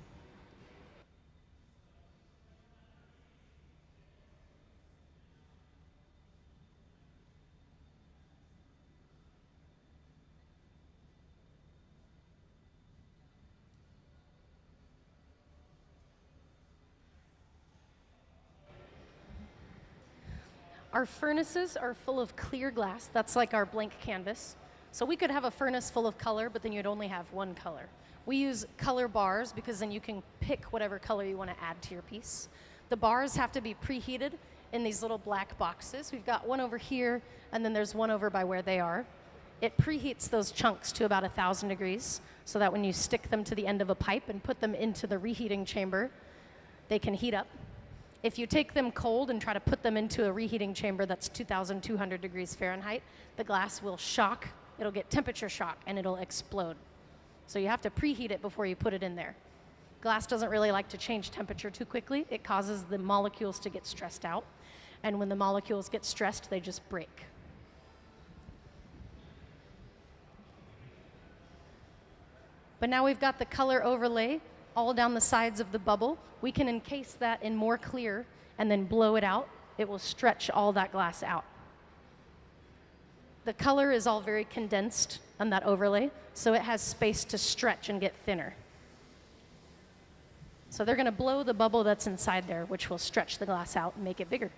Our furnaces are full of clear glass. That's like our blank canvas. So we could have a furnace full of color, but then you'd only have one color. We use color bars because then you can pick whatever color you want to add to your piece. The bars have to be preheated in these little black boxes. We've got one over here, and then there's one over by where they are. It preheats those chunks to about 1,000 degrees so that when you stick them to the end of a pipe and put them into the reheating chamber, they can heat up. If you take them cold and try to put them into a reheating chamber that's 2,200 degrees Fahrenheit, the glass will shock, it'll get temperature shock, and it'll explode. So you have to preheat it before you put it in there. Glass doesn't really like to change temperature too quickly. It causes the molecules to get stressed out, and when the molecules get stressed, they just break. But now we've got the color overlay all down the sides of the bubble. We can encase that in more clear and then blow it out. It will stretch all that glass out. The color is all very condensed on that overlay, so it has space to stretch and get thinner. So they're going to blow the bubble that's inside there, which will stretch the glass out and make it bigger.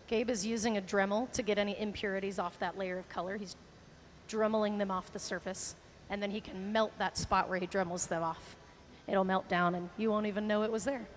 Gabe is using a Dremel to get any impurities off that layer of color. He's dremeling them off the surface, and then he can melt that spot where he dremels them off. It'll melt down, and you won't even know it was there.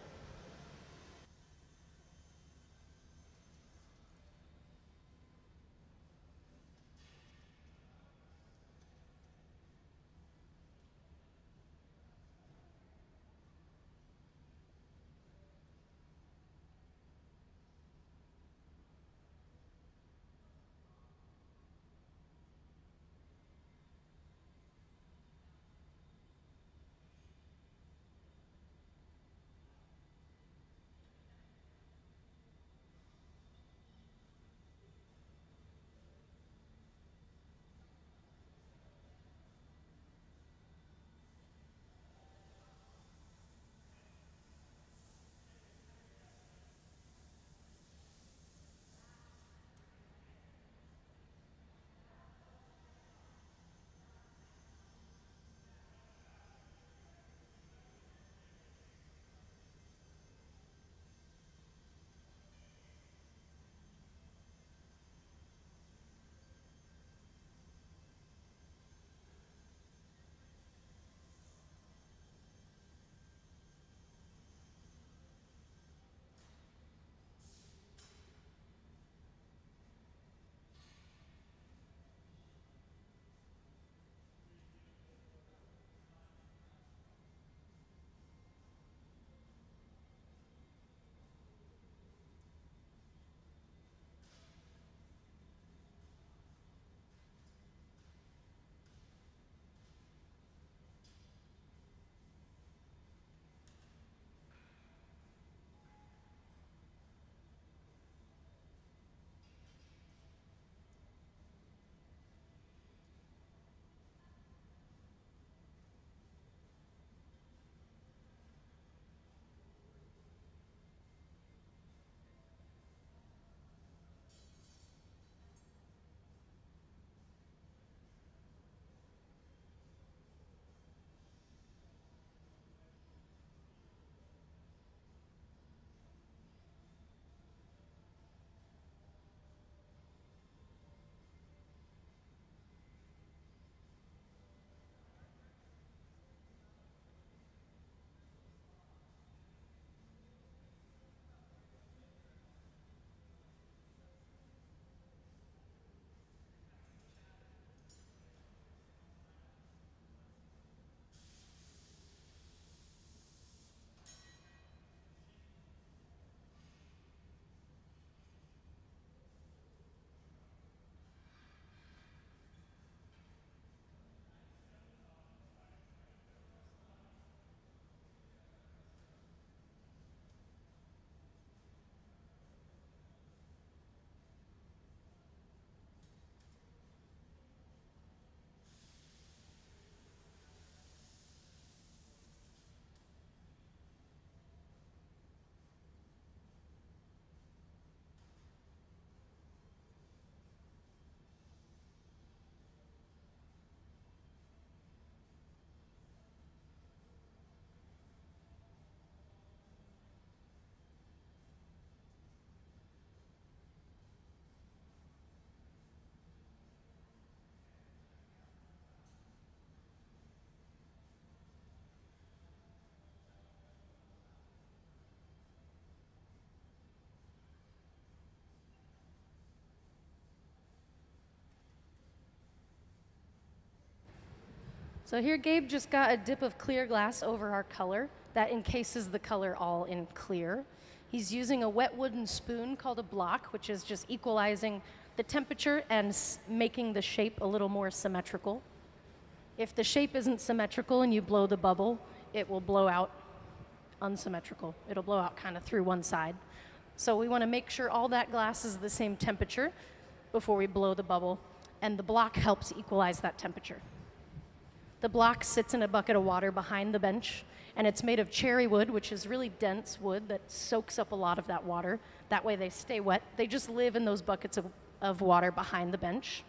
So here Gabe just got a dip of clear glass over our color that encases the color all in clear. He's using a wet wooden spoon called a block, which is just equalizing the temperature and making the shape a little more symmetrical. If the shape isn't symmetrical and you blow the bubble, it will blow out unsymmetrical. It'll blow out kind of through one side. So we want to make sure all that glass is the same temperature before we blow the bubble, and the block helps equalize that temperature. The block sits in a bucket of water behind the bench, and it's made of cherry wood, which is really dense wood that soaks up a lot of that water. That way they stay wet. They just live in those buckets of water behind the bench.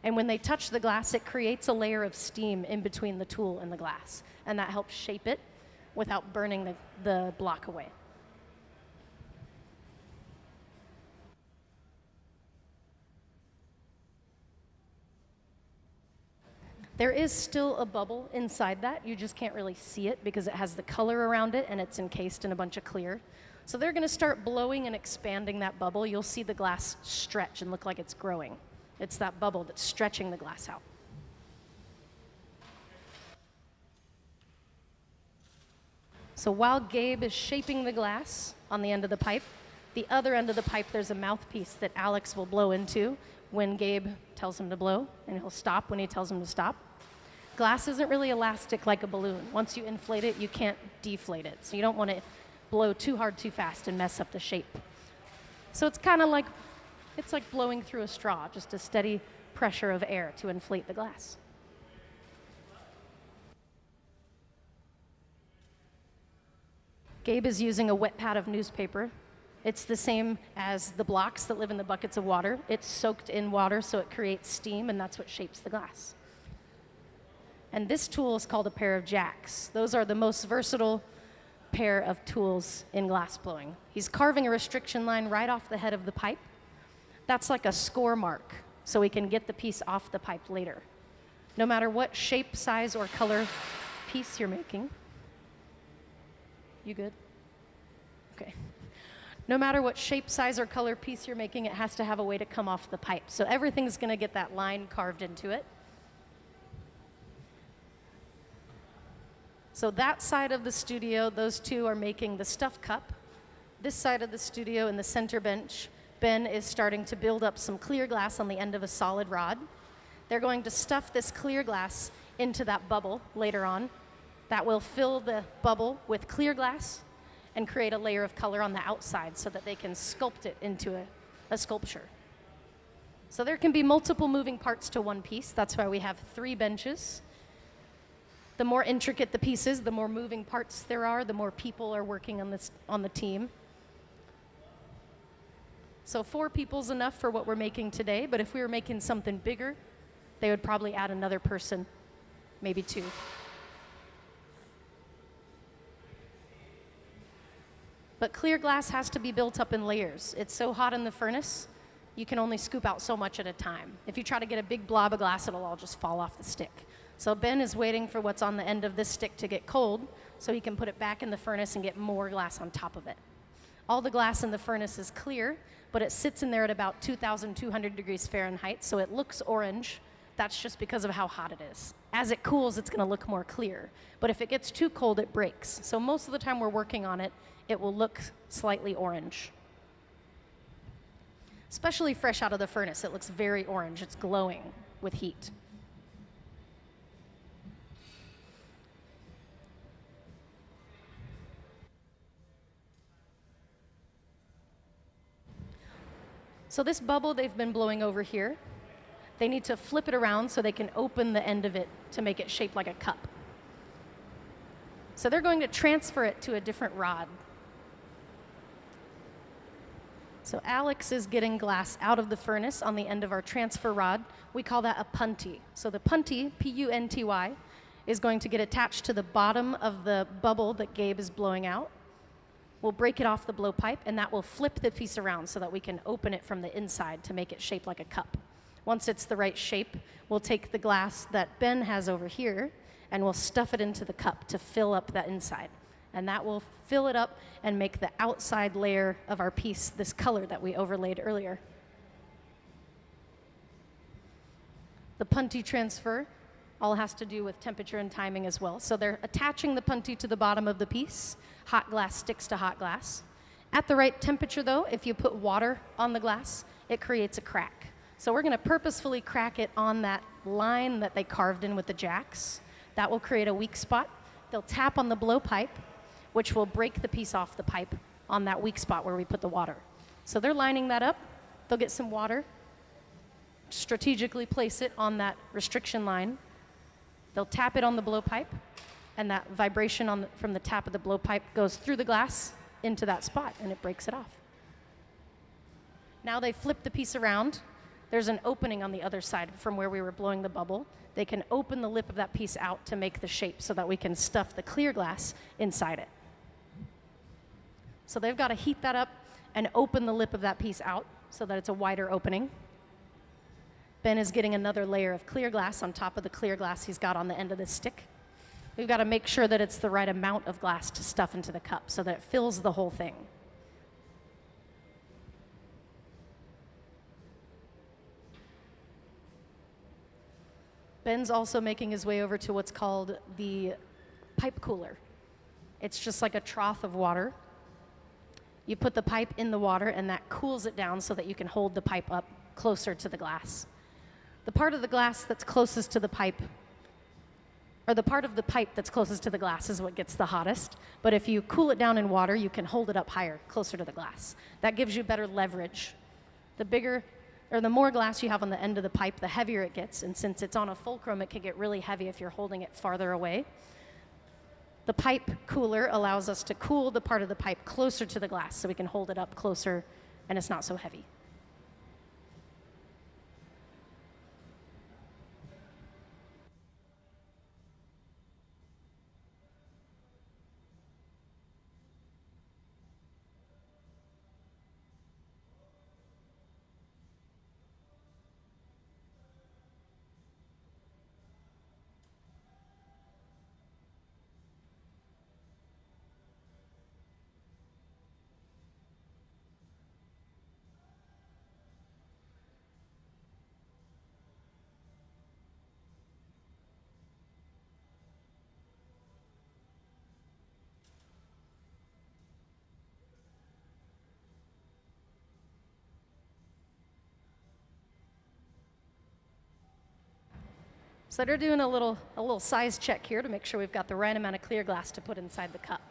And when they touch the glass, it creates a layer of steam in between the tool and the glass. And that helps shape it without burning the block away. There is still a bubble inside that. You just can't really see it because it has the color around it and it's encased in a bunch of clear. So they're going to start blowing and expanding that bubble. You'll see the glass stretch and look like it's growing. It's that bubble that's stretching the glass out. So while Gabe is shaping the glass on the end of the pipe, the other end of the pipe, there's a mouthpiece that Alex will blow into when Gabe tells him to blow, and he'll stop when he tells him to stop. Glass isn't really elastic like a balloon. Once you inflate it, you can't deflate it. So you don't want to blow too hard too fast and mess up the shape. So it's kind of like, it's like blowing through a straw, just a steady pressure of air to inflate the glass. Gabe is using a wet pad of newspaper. It's the same as the blocks that live in the buckets of water. It's soaked in water, so it creates steam, and that's what shapes the glass. And this tool is called a pair of jacks. Those are the most versatile pair of tools in glass blowing. He's carving a restriction line right off the head of the pipe. That's like a score mark, so we can get the piece off the pipe later. No matter what shape, size, or color piece you're making. You good? Okay. No matter what shape, size, or color piece you're making, it has to have a way to come off the pipe. So everything's going to get that line carved into it. So that side of the studio, those two are making the stuff cup. This side of the studio in the center bench, Ben is starting to build up some clear glass on the end of a solid rod. They're going to stuff this clear glass into that bubble later on. That will fill the bubble with clear glass and create a layer of color on the outside so that they can sculpt it into a sculpture. So there can be multiple moving parts to one piece. That's why we have 3 benches. The more intricate the pieces, the more moving parts there are, the more people are working on the team. So 4 people's enough for what we're making today, but if we were making something bigger, they would probably add another person, maybe 2. But clear glass has to be built up in layers. It's so hot in the furnace, you can only scoop out so much at a time. If you try to get a big blob of glass, it'll all just fall off the stick. So Ben is waiting for what's on the end of this stick to get cold so he can put it back in the furnace and get more glass on top of it. All the glass in the furnace is clear, but it sits in there at about 2,200 degrees Fahrenheit, so it looks orange. That's just because of how hot it is. As it cools, it's going to look more clear. But if it gets too cold, it breaks. So most of the time we're working on it, it will look slightly orange. Especially fresh out of the furnace, it looks very orange. It's glowing with heat. So this bubble they've been blowing over here, they need to flip it around so they can open the end of it to make it shaped like a cup. So they're going to transfer it to a different rod. So Alex is getting glass out of the furnace on the end of our transfer rod. We call that a punty. So the punty, P-U-N-T-Y, is going to get attached to the bottom of the bubble that Gabe is blowing out. We'll break it off the blowpipe, and that will flip the piece around so that we can open it from the inside to make it shaped like a cup. Once it's the right shape, we'll take the glass that Ben has over here, and we'll stuff it into the cup to fill up that inside. And that will fill it up and make the outside layer of our piece this color that we overlaid earlier. The punty transfer all has to do with temperature and timing as well. So they're attaching the punty to the bottom of the piece. Hot glass sticks to hot glass. At the right temperature, though, if you put water on the glass, it creates a crack. So we're going to purposefully crack it on that line that they carved in with the jacks. That will create a weak spot. They'll tap on the blowpipe, which will break the piece off the pipe on that weak spot where we put the water. So they're lining that up. They'll get some water, strategically place it on that restriction line. They'll tap it on the blowpipe, and that vibration from the tap of the blowpipe goes through the glass into that spot, and it breaks it off. Now they flip the piece around. there's an opening on the other side from where we were blowing the bubble. They can open the lip of that piece out to make the shape so that we can stuff the clear glass inside it. So they've got to heat that up and open the lip of that piece out so that it's a wider opening. Ben is getting another layer of clear glass on top of the clear glass he's got on the end of the stick. We've got to make sure that it's the right amount of glass to stuff into the cup so that it fills the whole thing. Ben's also making his way over to what's called the pipe cooler. It's just like a trough of water. You put the pipe in the water and that cools it down so that you can hold the pipe up closer to the glass. The part of the glass that's closest to the pipe, or the part of the pipe that's closest to the glass is what gets the hottest. But if you cool it down in water, you can hold it up higher, closer to the glass. That gives you better leverage. The bigger, or the more glass you have on the end of the pipe, the heavier it gets. And since it's on a fulcrum, it can get really heavy if you're holding it farther away. The pipe cooler allows us to cool the part of the pipe closer to the glass so we can hold it up closer and it's not so heavy. So they're doing a little size check here to make sure we've got the right amount of clear glass to put inside the cup.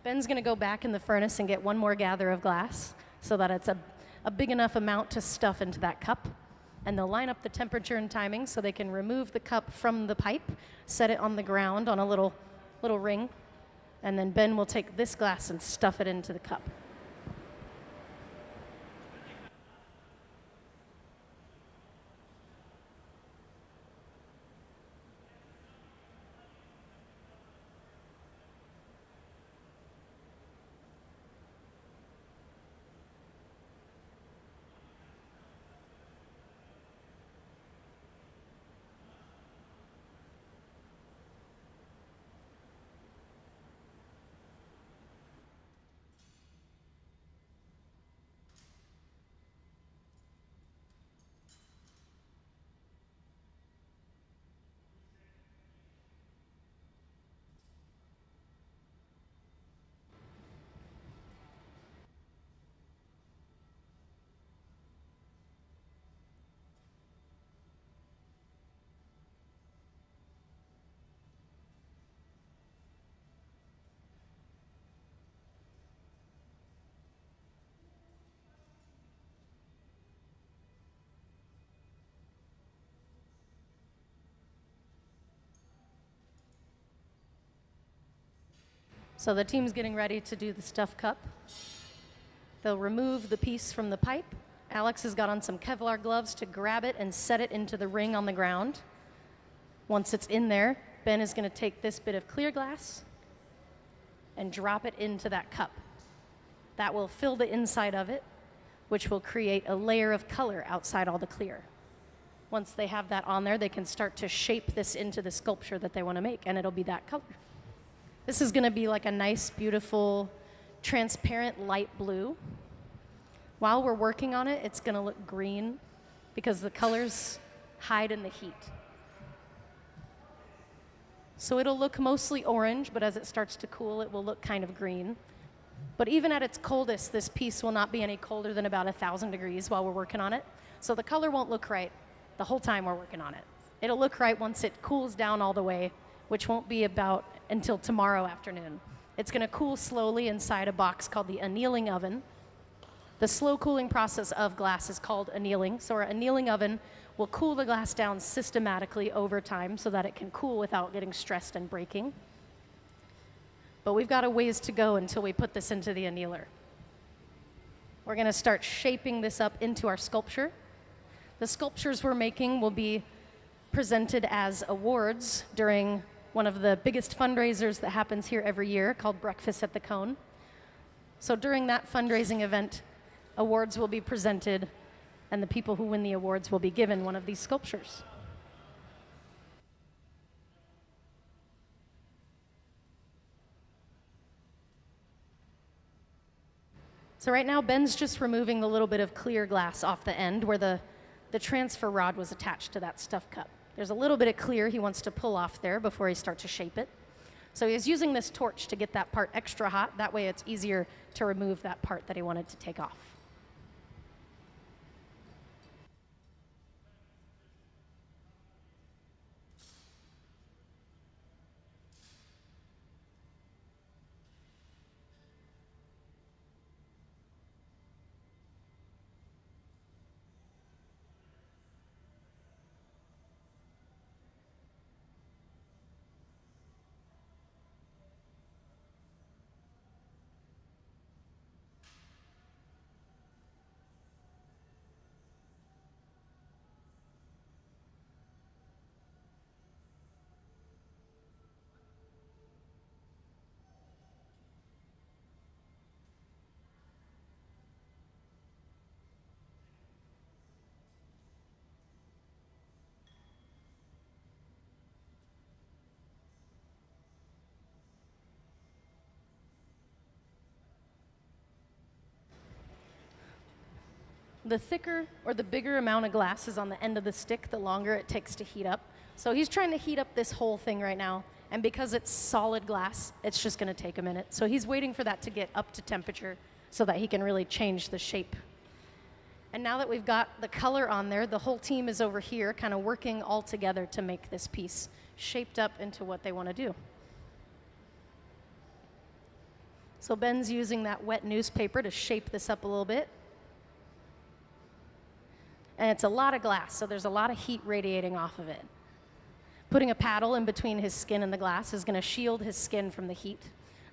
Ben's going to go back in the furnace and get one more gather of glass so that it's a big enough amount to stuff into that cup. And they'll line up the temperature and timing so they can remove the cup from the pipe, set it on the ground on a little ring, and then Ben will take this glass and stuff it into the cup. So the team's getting ready to do the stuff cup. They'll remove the piece from the pipe. Alex has got on some Kevlar gloves to grab it and set it into the ring on the ground. Once it's in there, Ben is going to take this bit of clear glass and drop it into that cup. That will fill the inside of it, which will create a layer of color outside all the clear. Once they have that on there, they can start to shape this into the sculpture that they want to make, and it'll be that color. This is going to be like a nice, beautiful, transparent light blue. While we're working on it, it's going to look green because the colors hide in the heat. So it'll look mostly orange, but as it starts to cool, it will look kind of green. But even at its coldest, this piece will not be any colder than about 1,000 degrees while we're working on it. So the color won't look right the whole time we're working on it. It'll look right once it cools down all the way, which won't be about until tomorrow afternoon. It's going to cool slowly inside a box called the annealing oven. The slow cooling process of glass is called annealing. So our annealing oven will cool the glass down systematically over time so that it can cool without getting stressed and breaking. But we've got a ways to go until we put this into the annealer. We're going to start shaping this up into our sculpture. The sculptures we're making will be presented as awards during one of the biggest fundraisers that happens here every year called Breakfast at the Cone. So during that fundraising event, awards will be presented, and the people who win the awards will be given one of these sculptures. So right now, Ben's just removing the little bit of clear glass off the end where the transfer rod was attached to that stuff cup. There's a little bit of clear he wants to pull off there before he starts to shape it. So he's using this torch to get that part extra hot. That way it's easier to remove that part that he wanted to take off. The thicker or the bigger amount of glass is on the end of the stick, the longer it takes to heat up. So he's trying to heat up this whole thing right now, and because it's solid glass, it's just going to take a minute. So he's waiting for that to get up to temperature so that he can really change the shape. And now that we've got the color on there, the whole team is over here kind of working all together to make this piece shaped up into what they want to do. So Ben's using that wet newspaper to shape this up a little bit. And it's a lot of glass, so there's a lot of heat radiating off of it. Putting a paddle in between his skin and the glass is going to shield his skin from the heat.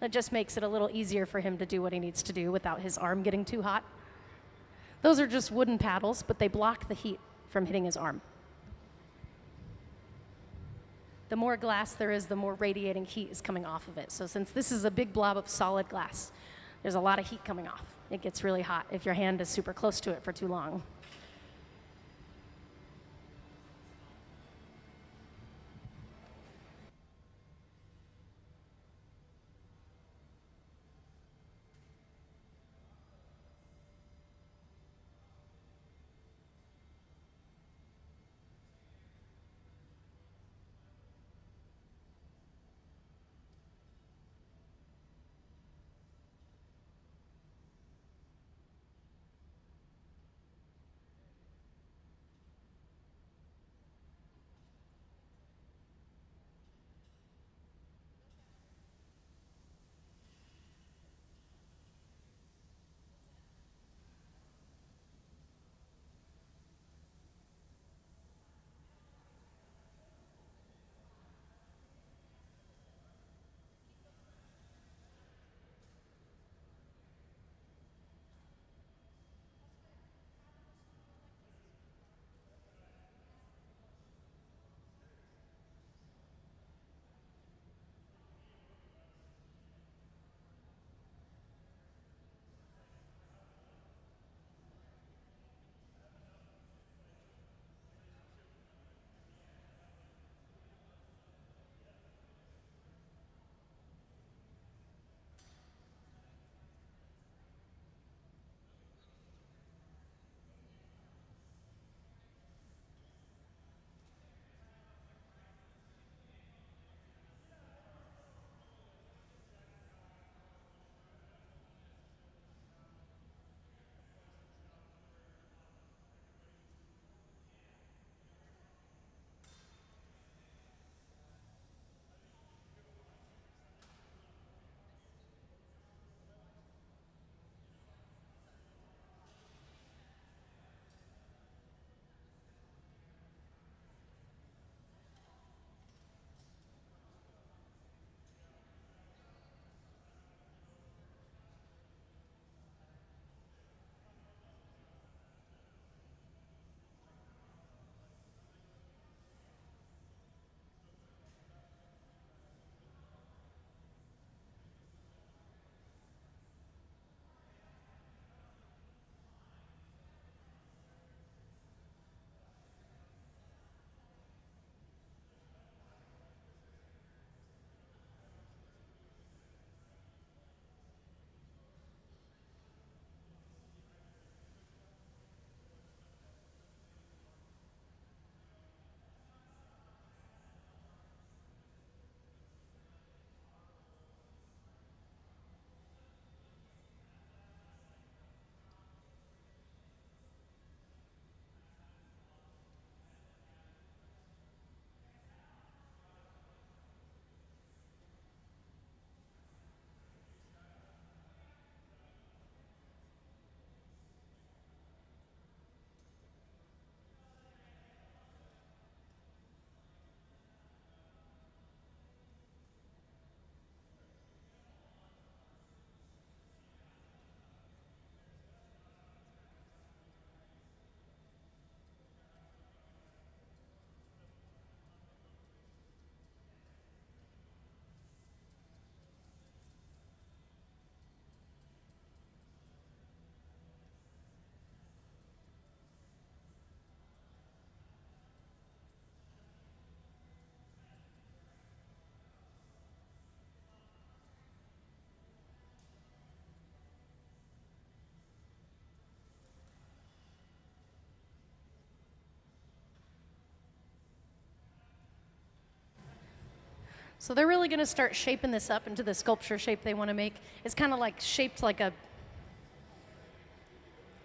It just makes it a little easier for him to do what he needs to do without his arm getting too hot. Those are just wooden paddles, but they block the heat from hitting his arm. The more glass there is, the more radiating heat is coming off of it. So since this is a big blob of solid glass, there's a lot of heat coming off. It gets really hot if your hand is super close to it for too long. So they're really going to start shaping this up into the sculpture shape they want to make. It's kind of like shaped like a,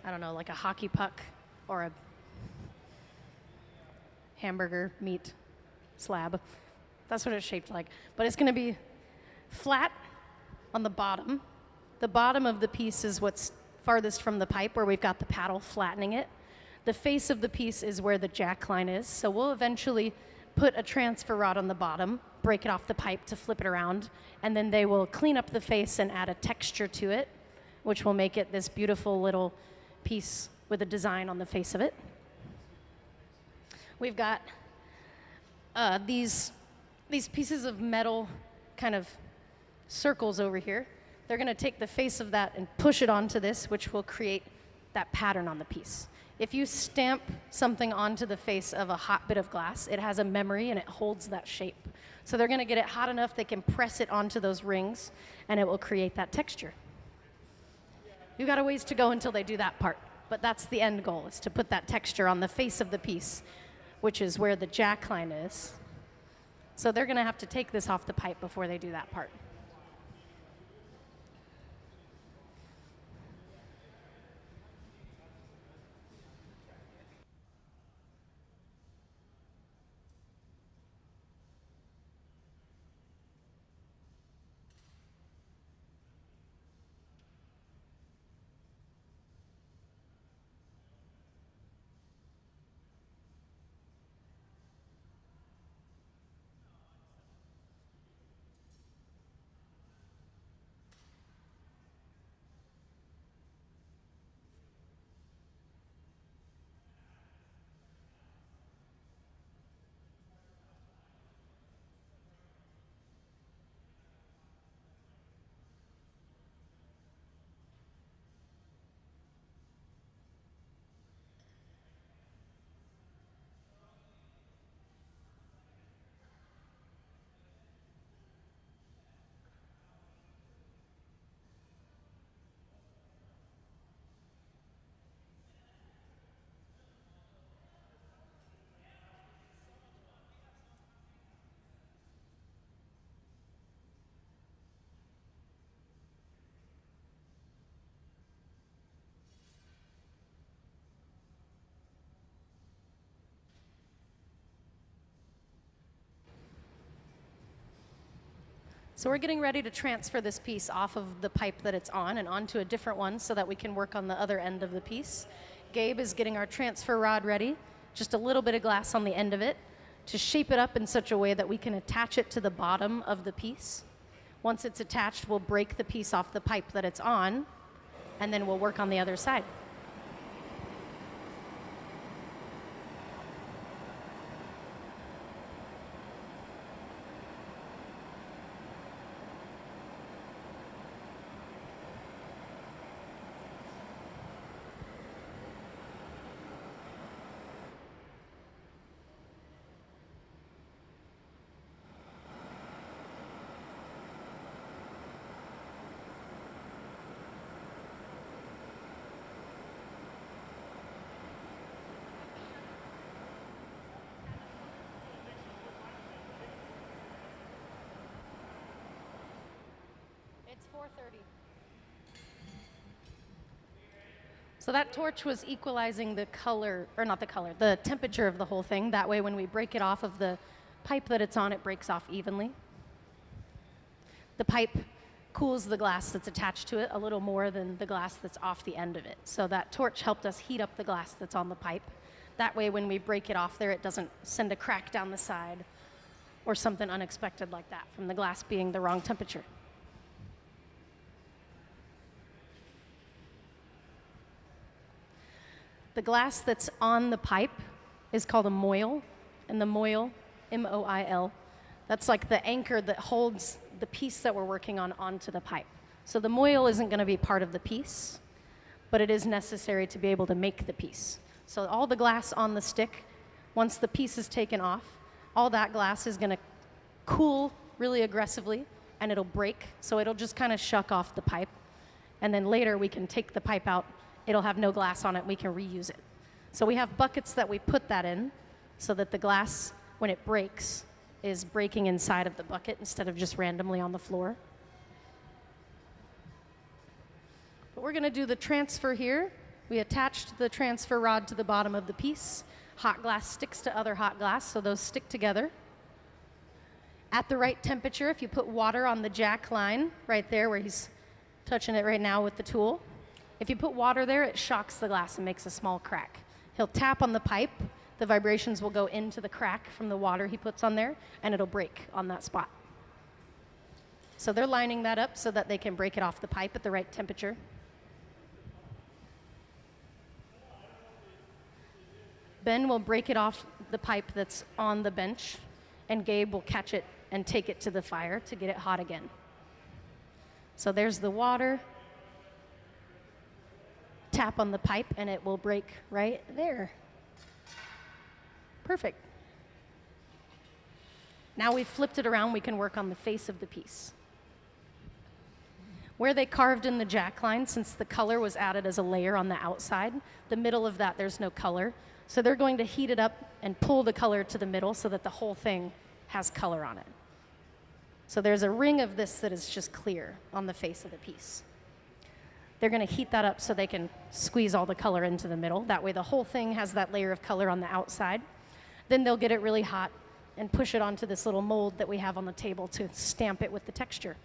I don't know, like a hockey puck or a hamburger meat slab. That's what it's shaped like. But it's going to be flat on the bottom. The bottom of the piece is what's farthest from the pipe, where we've got the paddle flattening it. The face of the piece is where the jack line is. So we'll eventually put a transfer rod on the bottom, break it off the pipe to flip it around, and then they will clean up the face and add a texture to it, which will make it this beautiful little piece with a design on the face of it. We've got these pieces of metal kind of circles over here. They're going to take the face of that and push it onto this, which will create that pattern on the piece. If you stamp something onto the face of a hot bit of glass, it has a memory and it holds that shape. So they're going to get it hot enough they can press it onto those rings, and it will create that texture. You've got a ways to go until they do that part, but that's the end goal, is to put that texture on the face of the piece, which is where the jack line is. So they're going to have to take this off the pipe before they do that part. So we're getting ready to transfer this piece off of the pipe that it's on and onto a different one so that we can work on the other end of the piece. Gabe is getting our transfer rod ready, just a little bit of glass on the end of it, to shape it up in such a way that we can attach it to the bottom of the piece. Once it's attached, we'll break the piece off the pipe that it's on, and then we'll work on the other side. It's 4:30. So that torch was equalizing the color, or not the color, the temperature of the whole thing. That way when we break it off of the pipe that it's on, it breaks off evenly. The pipe cools the glass that's attached to it a little more than the glass that's off the end of it. So that torch helped us heat up the glass that's on the pipe. That way when we break it off there, it doesn't send a crack down the side or something unexpected like that from the glass being the wrong temperature. The glass that's on the pipe is called a moil, and the moil, M-O-I-L, that's like the anchor that holds the piece that we're working on onto the pipe. So the moil isn't going to be part of the piece, but it is necessary to be able to make the piece. So all the glass on the stick, once the piece is taken off, all that glass is going to cool really aggressively, and it'll break, so it'll just kind of shuck off the pipe. And then later we can take the pipe out. It'll have no glass on it. We can reuse it. So we have buckets that we put that in so that the glass, when it breaks, is breaking inside of the bucket instead of just randomly on the floor. But we're going to do the transfer here. We attached the transfer rod to the bottom of the piece. Hot glass sticks to other hot glass, so those stick together. At the right temperature, if you put water on the jack line right there where he's touching it right now with the tool, if you put water there, it shocks the glass and makes a small crack. He'll tap on the pipe. The vibrations will go into the crack from the water he puts on there, and it'll break on that spot. So they're lining that up so that they can break it off the pipe at the right temperature. Ben will break it off the pipe that's on the bench, and Gabe will catch it and take it to the fire to get it hot again. So there's the water. Tap on the pipe, and it will break right there. Perfect. Now we've flipped it around, we can work on the face of the piece. Where they carved in the jack line, since the color was added as a layer on the outside, the middle of that, there's no color. So they're going to heat it up and pull the color to the middle so that the whole thing has color on it. So there's a ring of this that is just clear on the face of the piece. They're going to heat that up so they can squeeze all the color into the middle. That way the whole thing has that layer of color on the outside. Then they'll get it really hot and push it onto this little mold that we have on the table to stamp it with the texture.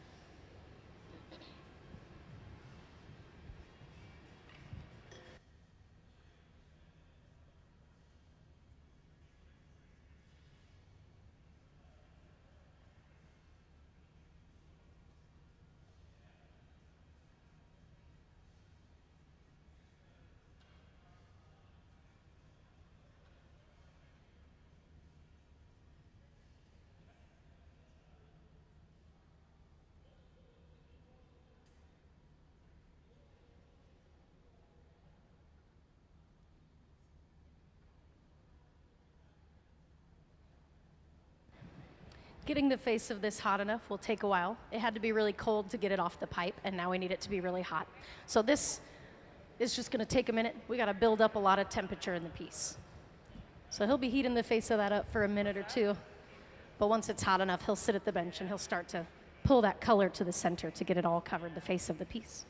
Getting the face of this hot enough will take a while. It had to be really cold to get it off the pipe, and now we need it to be really hot. So this is just going to take a minute. We got to build up a lot of temperature in the piece. So he'll be heating the face of that up for a minute or two. But once it's hot enough, he'll sit at the bench and he'll start to pull that color to the center to get it all covered, the face of the piece.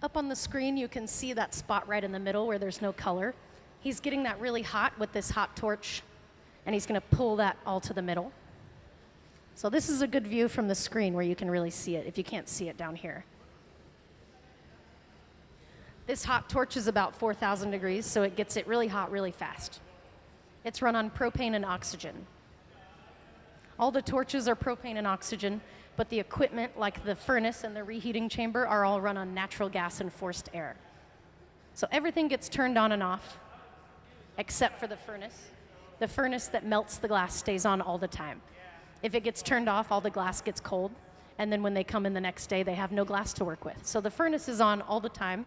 Up on the screen, you can see that spot right in the middle where there's no color. He's getting that really hot with this hot torch, and he's going to pull that all to the middle. So this is a good view from the screen where you can really see it, if you can't see it down here. This hot torch is about 4,000 degrees, so it gets it really hot really fast. It's run on propane and oxygen. All the torches are propane and oxygen, but the equipment, like the furnace and the reheating chamber, are all run on natural gas and forced air. So everything gets turned on and off, except for the furnace. The furnace that melts the glass stays on all the time. If it gets turned off, all the glass gets cold, and then when they come in the next day, they have no glass to work with. So the furnace is on all the time.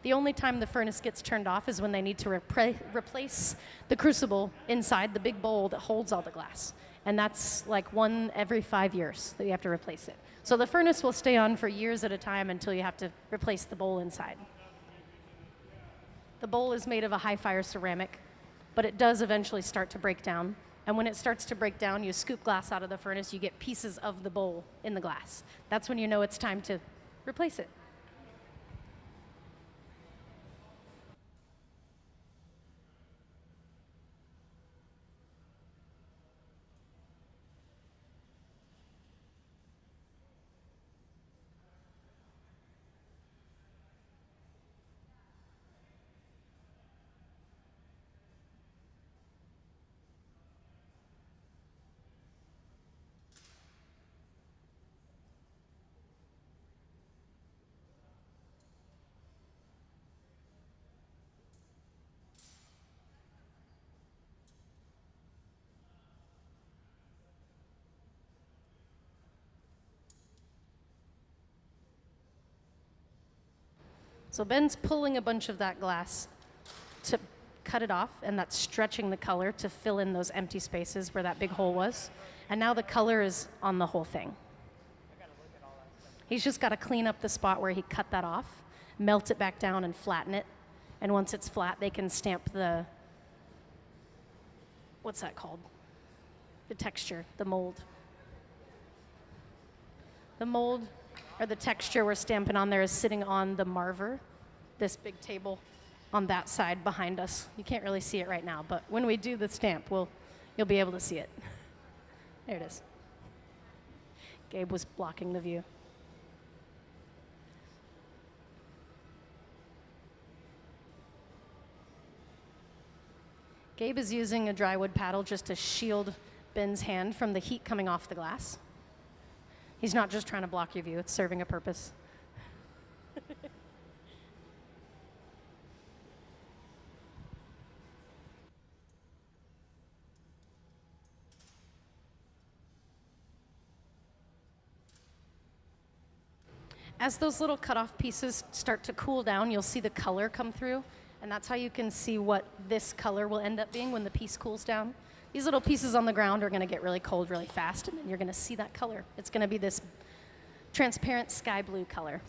The only time the furnace gets turned off is when they need to replace the crucible inside, the big bowl that holds all the glass. And that's like one every 5 years that you have to replace it. So the furnace will stay on for years at a time until you have to replace the bowl inside. The bowl is made of a high fire ceramic, but it does eventually start to break down. And when it starts to break down, you scoop glass out of the furnace, you get pieces of the bowl in the glass. That's when you know it's time to replace it. So Ben's pulling a bunch of that glass to cut it off, and that's stretching the color to fill in those empty spaces where that big hole was. And now the color is on the whole thing. He's just got to clean up the spot where he cut that off, melt it back down and flatten it. And once it's flat, they can stamp the, what's that called? The texture, the mold. The mold or the texture we're stamping on there is sitting on the marver, this big table on that side behind us. You can't really see it right now, but when we do the stamp, you'll be able to see it. There it is. Gabe was blocking the view. Gabe is using a drywood paddle just to shield Ben's hand from the heat coming off the glass. He's not just trying to block your view, it's serving a purpose. As those little cut-off pieces start to cool down, you'll see the color come through, and that's how you can see what this color will end up being when the piece cools down. These little pieces on the ground are going to get really cold really fast, and then you're going to see that color. It's going to be this transparent sky blue color.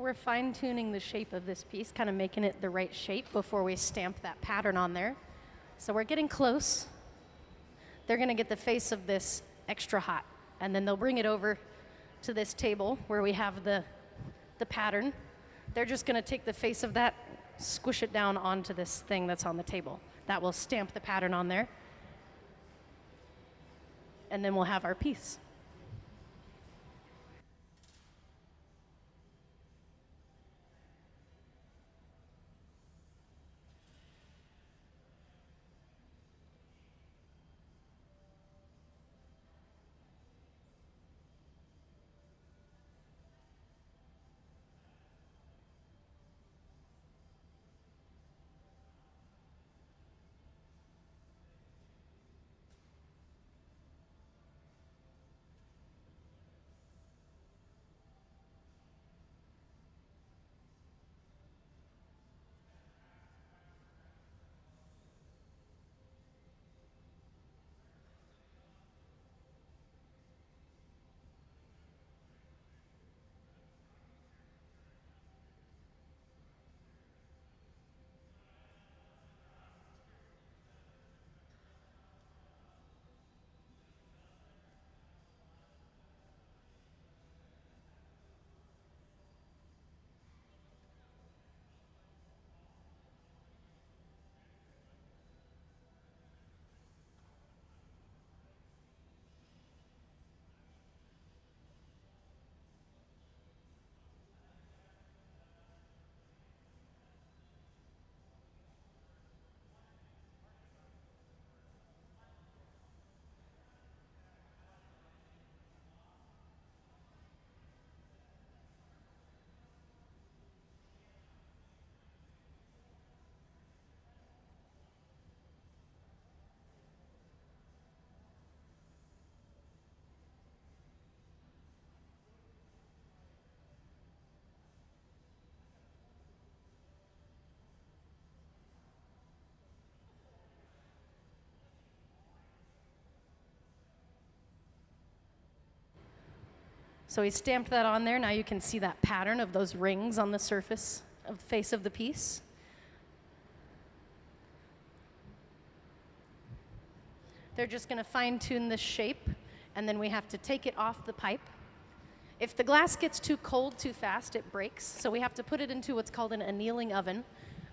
we're fine-tuning the shape of this piece, kind of making it the right shape before we stamp that pattern on there. So we're getting close. They're going to get the face of this extra hot, and then they'll bring it over to this table where we have the pattern. They're just going to take the face of that, squish it down onto this thing that's on the table. That will stamp the pattern on there, and then we'll have our piece. So we stamped that on there. Now you can see that pattern of those rings on the surface of the face of the piece. They're just going to fine-tune this shape, and then we have to take it off the pipe. If the glass gets too cold too fast, it breaks, so we have to put it into what's called an annealing oven.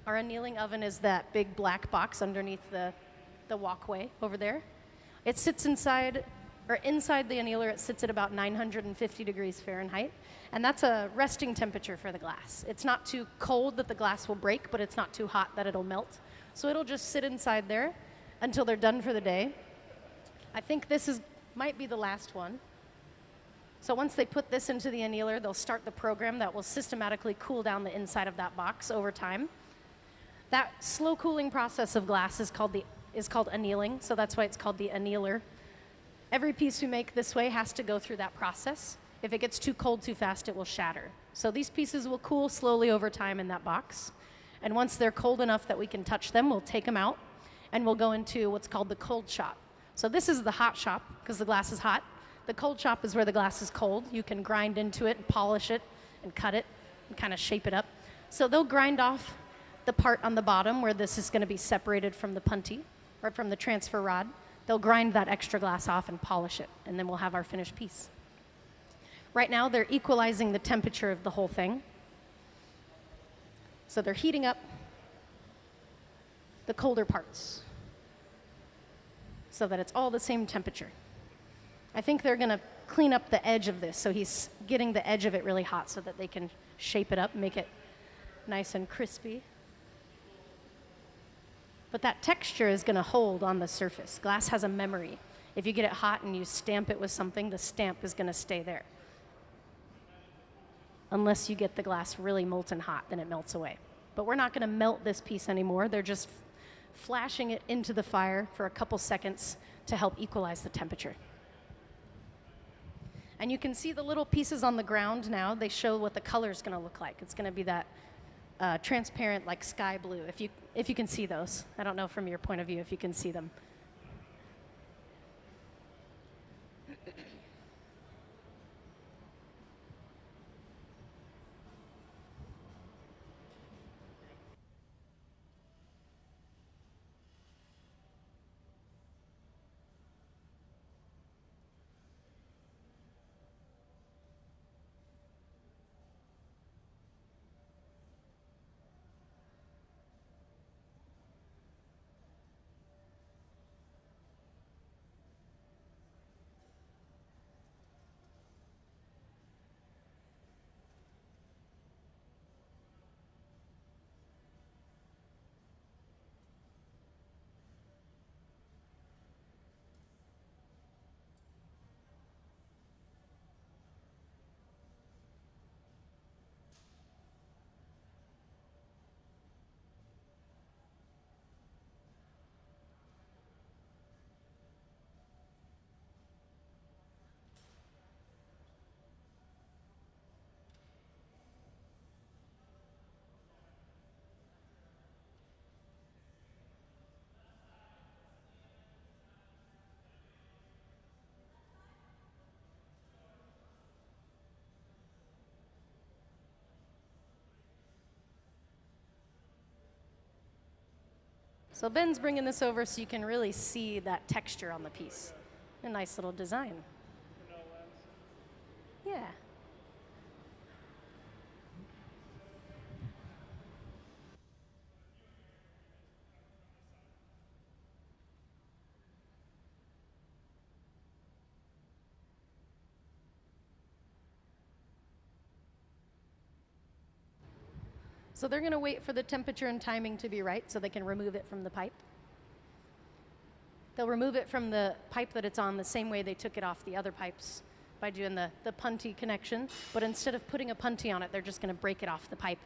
Our annealing oven is that big black box underneath the walkway over there. It sits inside the annealer. It sits at about 950 degrees Fahrenheit, and that's a resting temperature for the glass. It's not too cold that the glass will break, but it's not too hot that it'll melt. So it'll just sit inside there until they're done for the day. I think this might be the last one. So once they put this into the annealer, they'll start the program that will systematically cool down the inside of that box over time. That slow cooling process of glass is called annealing, so that's why it's called the annealer. Every piece we make this way has to go through that process. If it gets too cold too fast, it will shatter. So these pieces will cool slowly over time in that box. And once they're cold enough that we can touch them, we'll take them out, and we'll go into what's called the cold shop. So this is the hot shop, because the glass is hot. The cold shop is where the glass is cold. You can grind into it and polish it and cut it and kind of shape it up. So they'll grind off the part on the bottom where this is going to be separated from the punty or from the transfer rod. They'll grind that extra glass off and polish it, and then we'll have our finished piece. Right now, they're equalizing the temperature of the whole thing. So they're heating up the colder parts so that it's all the same temperature. I think they're going to clean up the edge of this, so he's getting the edge of it really hot so that they can shape it up, make it nice and crispy. But that texture is going to hold on the surface. Glass has a memory. If you get it hot and you stamp it with something, the stamp is going to stay there. Unless you get the glass really molten hot, then it melts away. But we're not going to melt this piece anymore. They're just flashing it into the fire for a couple seconds to help equalize the temperature. And you can see the little pieces on the ground now. They show what the color is going to look like. It's going to be that transparent, like sky blue, if you can see those. I don't know from your point of view if you can see them. So Ben's bringing this over so you can really see that texture on the piece. A nice little design. Yeah. So they're going to wait for the temperature and timing to be right so they can remove it from the pipe. They'll remove it from the pipe that it's on the same way they took it off the other pipes by doing the punty connection. But instead of putting a punty on it, they're just going to break it off the pipe.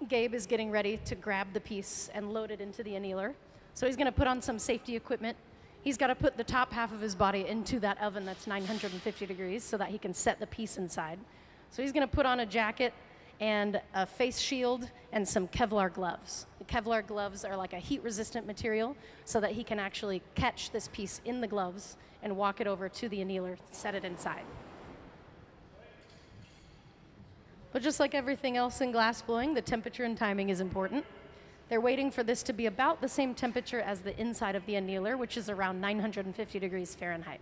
Gabe is getting ready to grab the piece and load it into the annealer. So he's going to put on some safety equipment. He's got to put the top half of his body into that oven that's 950 degrees so that he can set the piece inside. So he's going to put on a jacket and a face shield and some Kevlar gloves. The Kevlar gloves are like a heat-resistant material so that he can actually catch this piece in the gloves and walk it over to the annealer, set it inside. But just like everything else in glass blowing, the temperature and timing is important. They're waiting for this to be about the same temperature as the inside of the annealer, which is around 950 degrees Fahrenheit.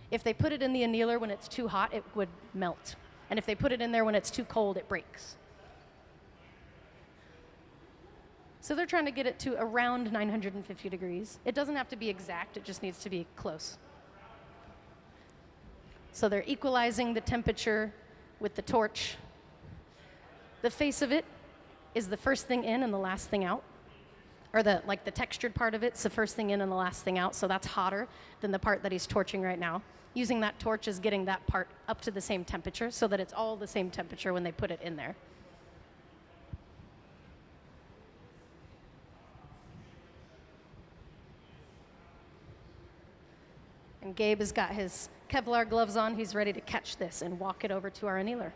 If they put it in the annealer when it's too hot, it would melt. And if they put it in there when it's too cold, it breaks. So they're trying to get it to around 950 degrees. It doesn't have to be exact, it just needs to be close. So they're equalizing the temperature with the torch. The face of it is the first thing in and the last thing out. Or the textured part of it's the first thing in and the last thing out, so that's hotter than the part that he's torching right now. Using that torch is getting that part up to the same temperature so that it's all the same temperature when they put it in there. And Gabe has got his Kevlar gloves on. He's ready to catch this and walk it over to our annealer.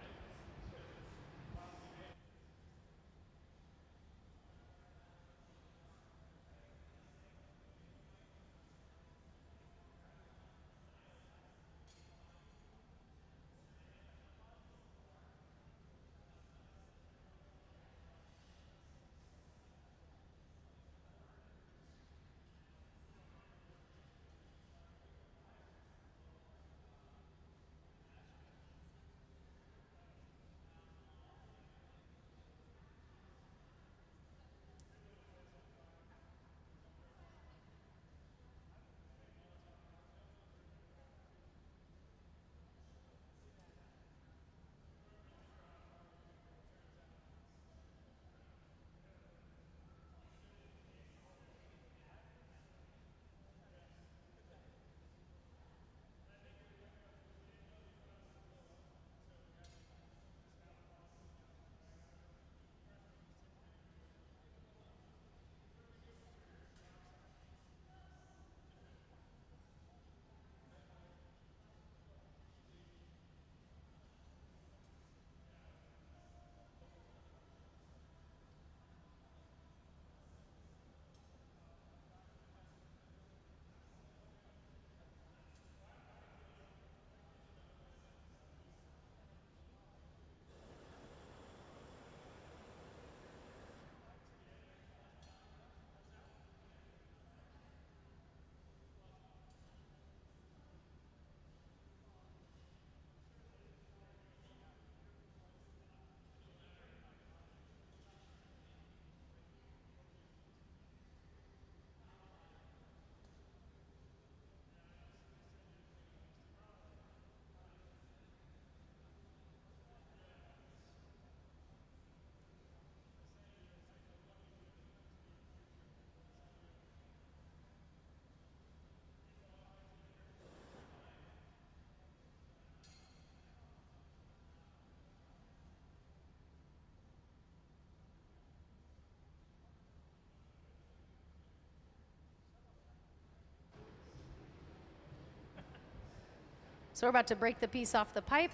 So we're about to break the piece off the pipe.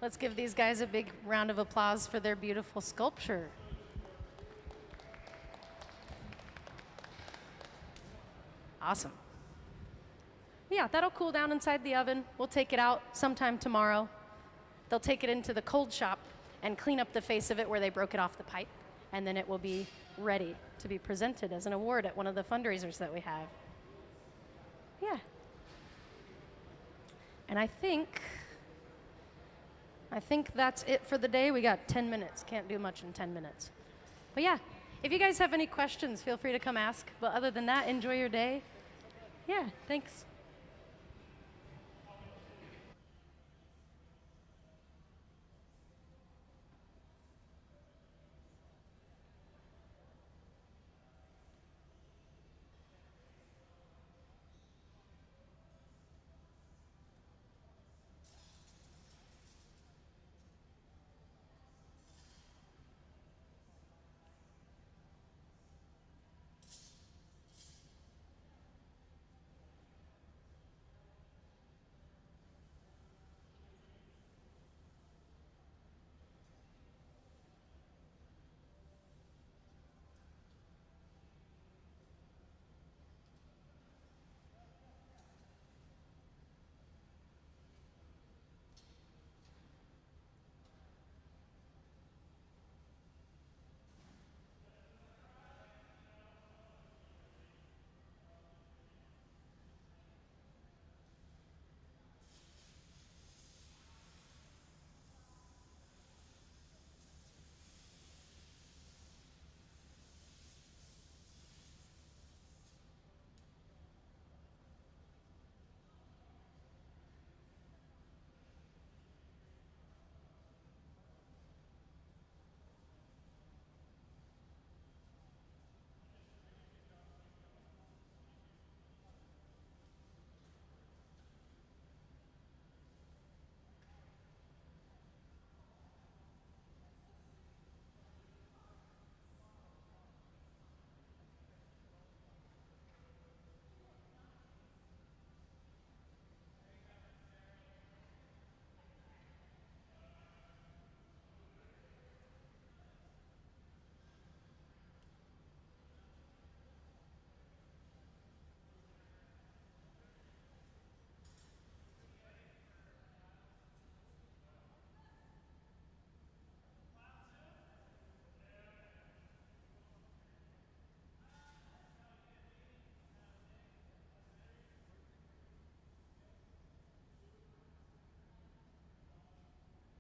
Let's give these guys a big round of applause for their beautiful sculpture. Awesome. Yeah, that'll cool down inside the oven. We'll take it out sometime tomorrow. They'll take it into the cold shop and clean up the face of it where they broke it off the pipe. and then it will be ready to be presented as an award at one of the fundraisers that we have. Yeah. And I think that's it for the day. We got 10 minutes. Can't do much in 10 minutes. But yeah, if you guys have any questions, feel free to come ask. But other than that, enjoy your day. Yeah, thanks.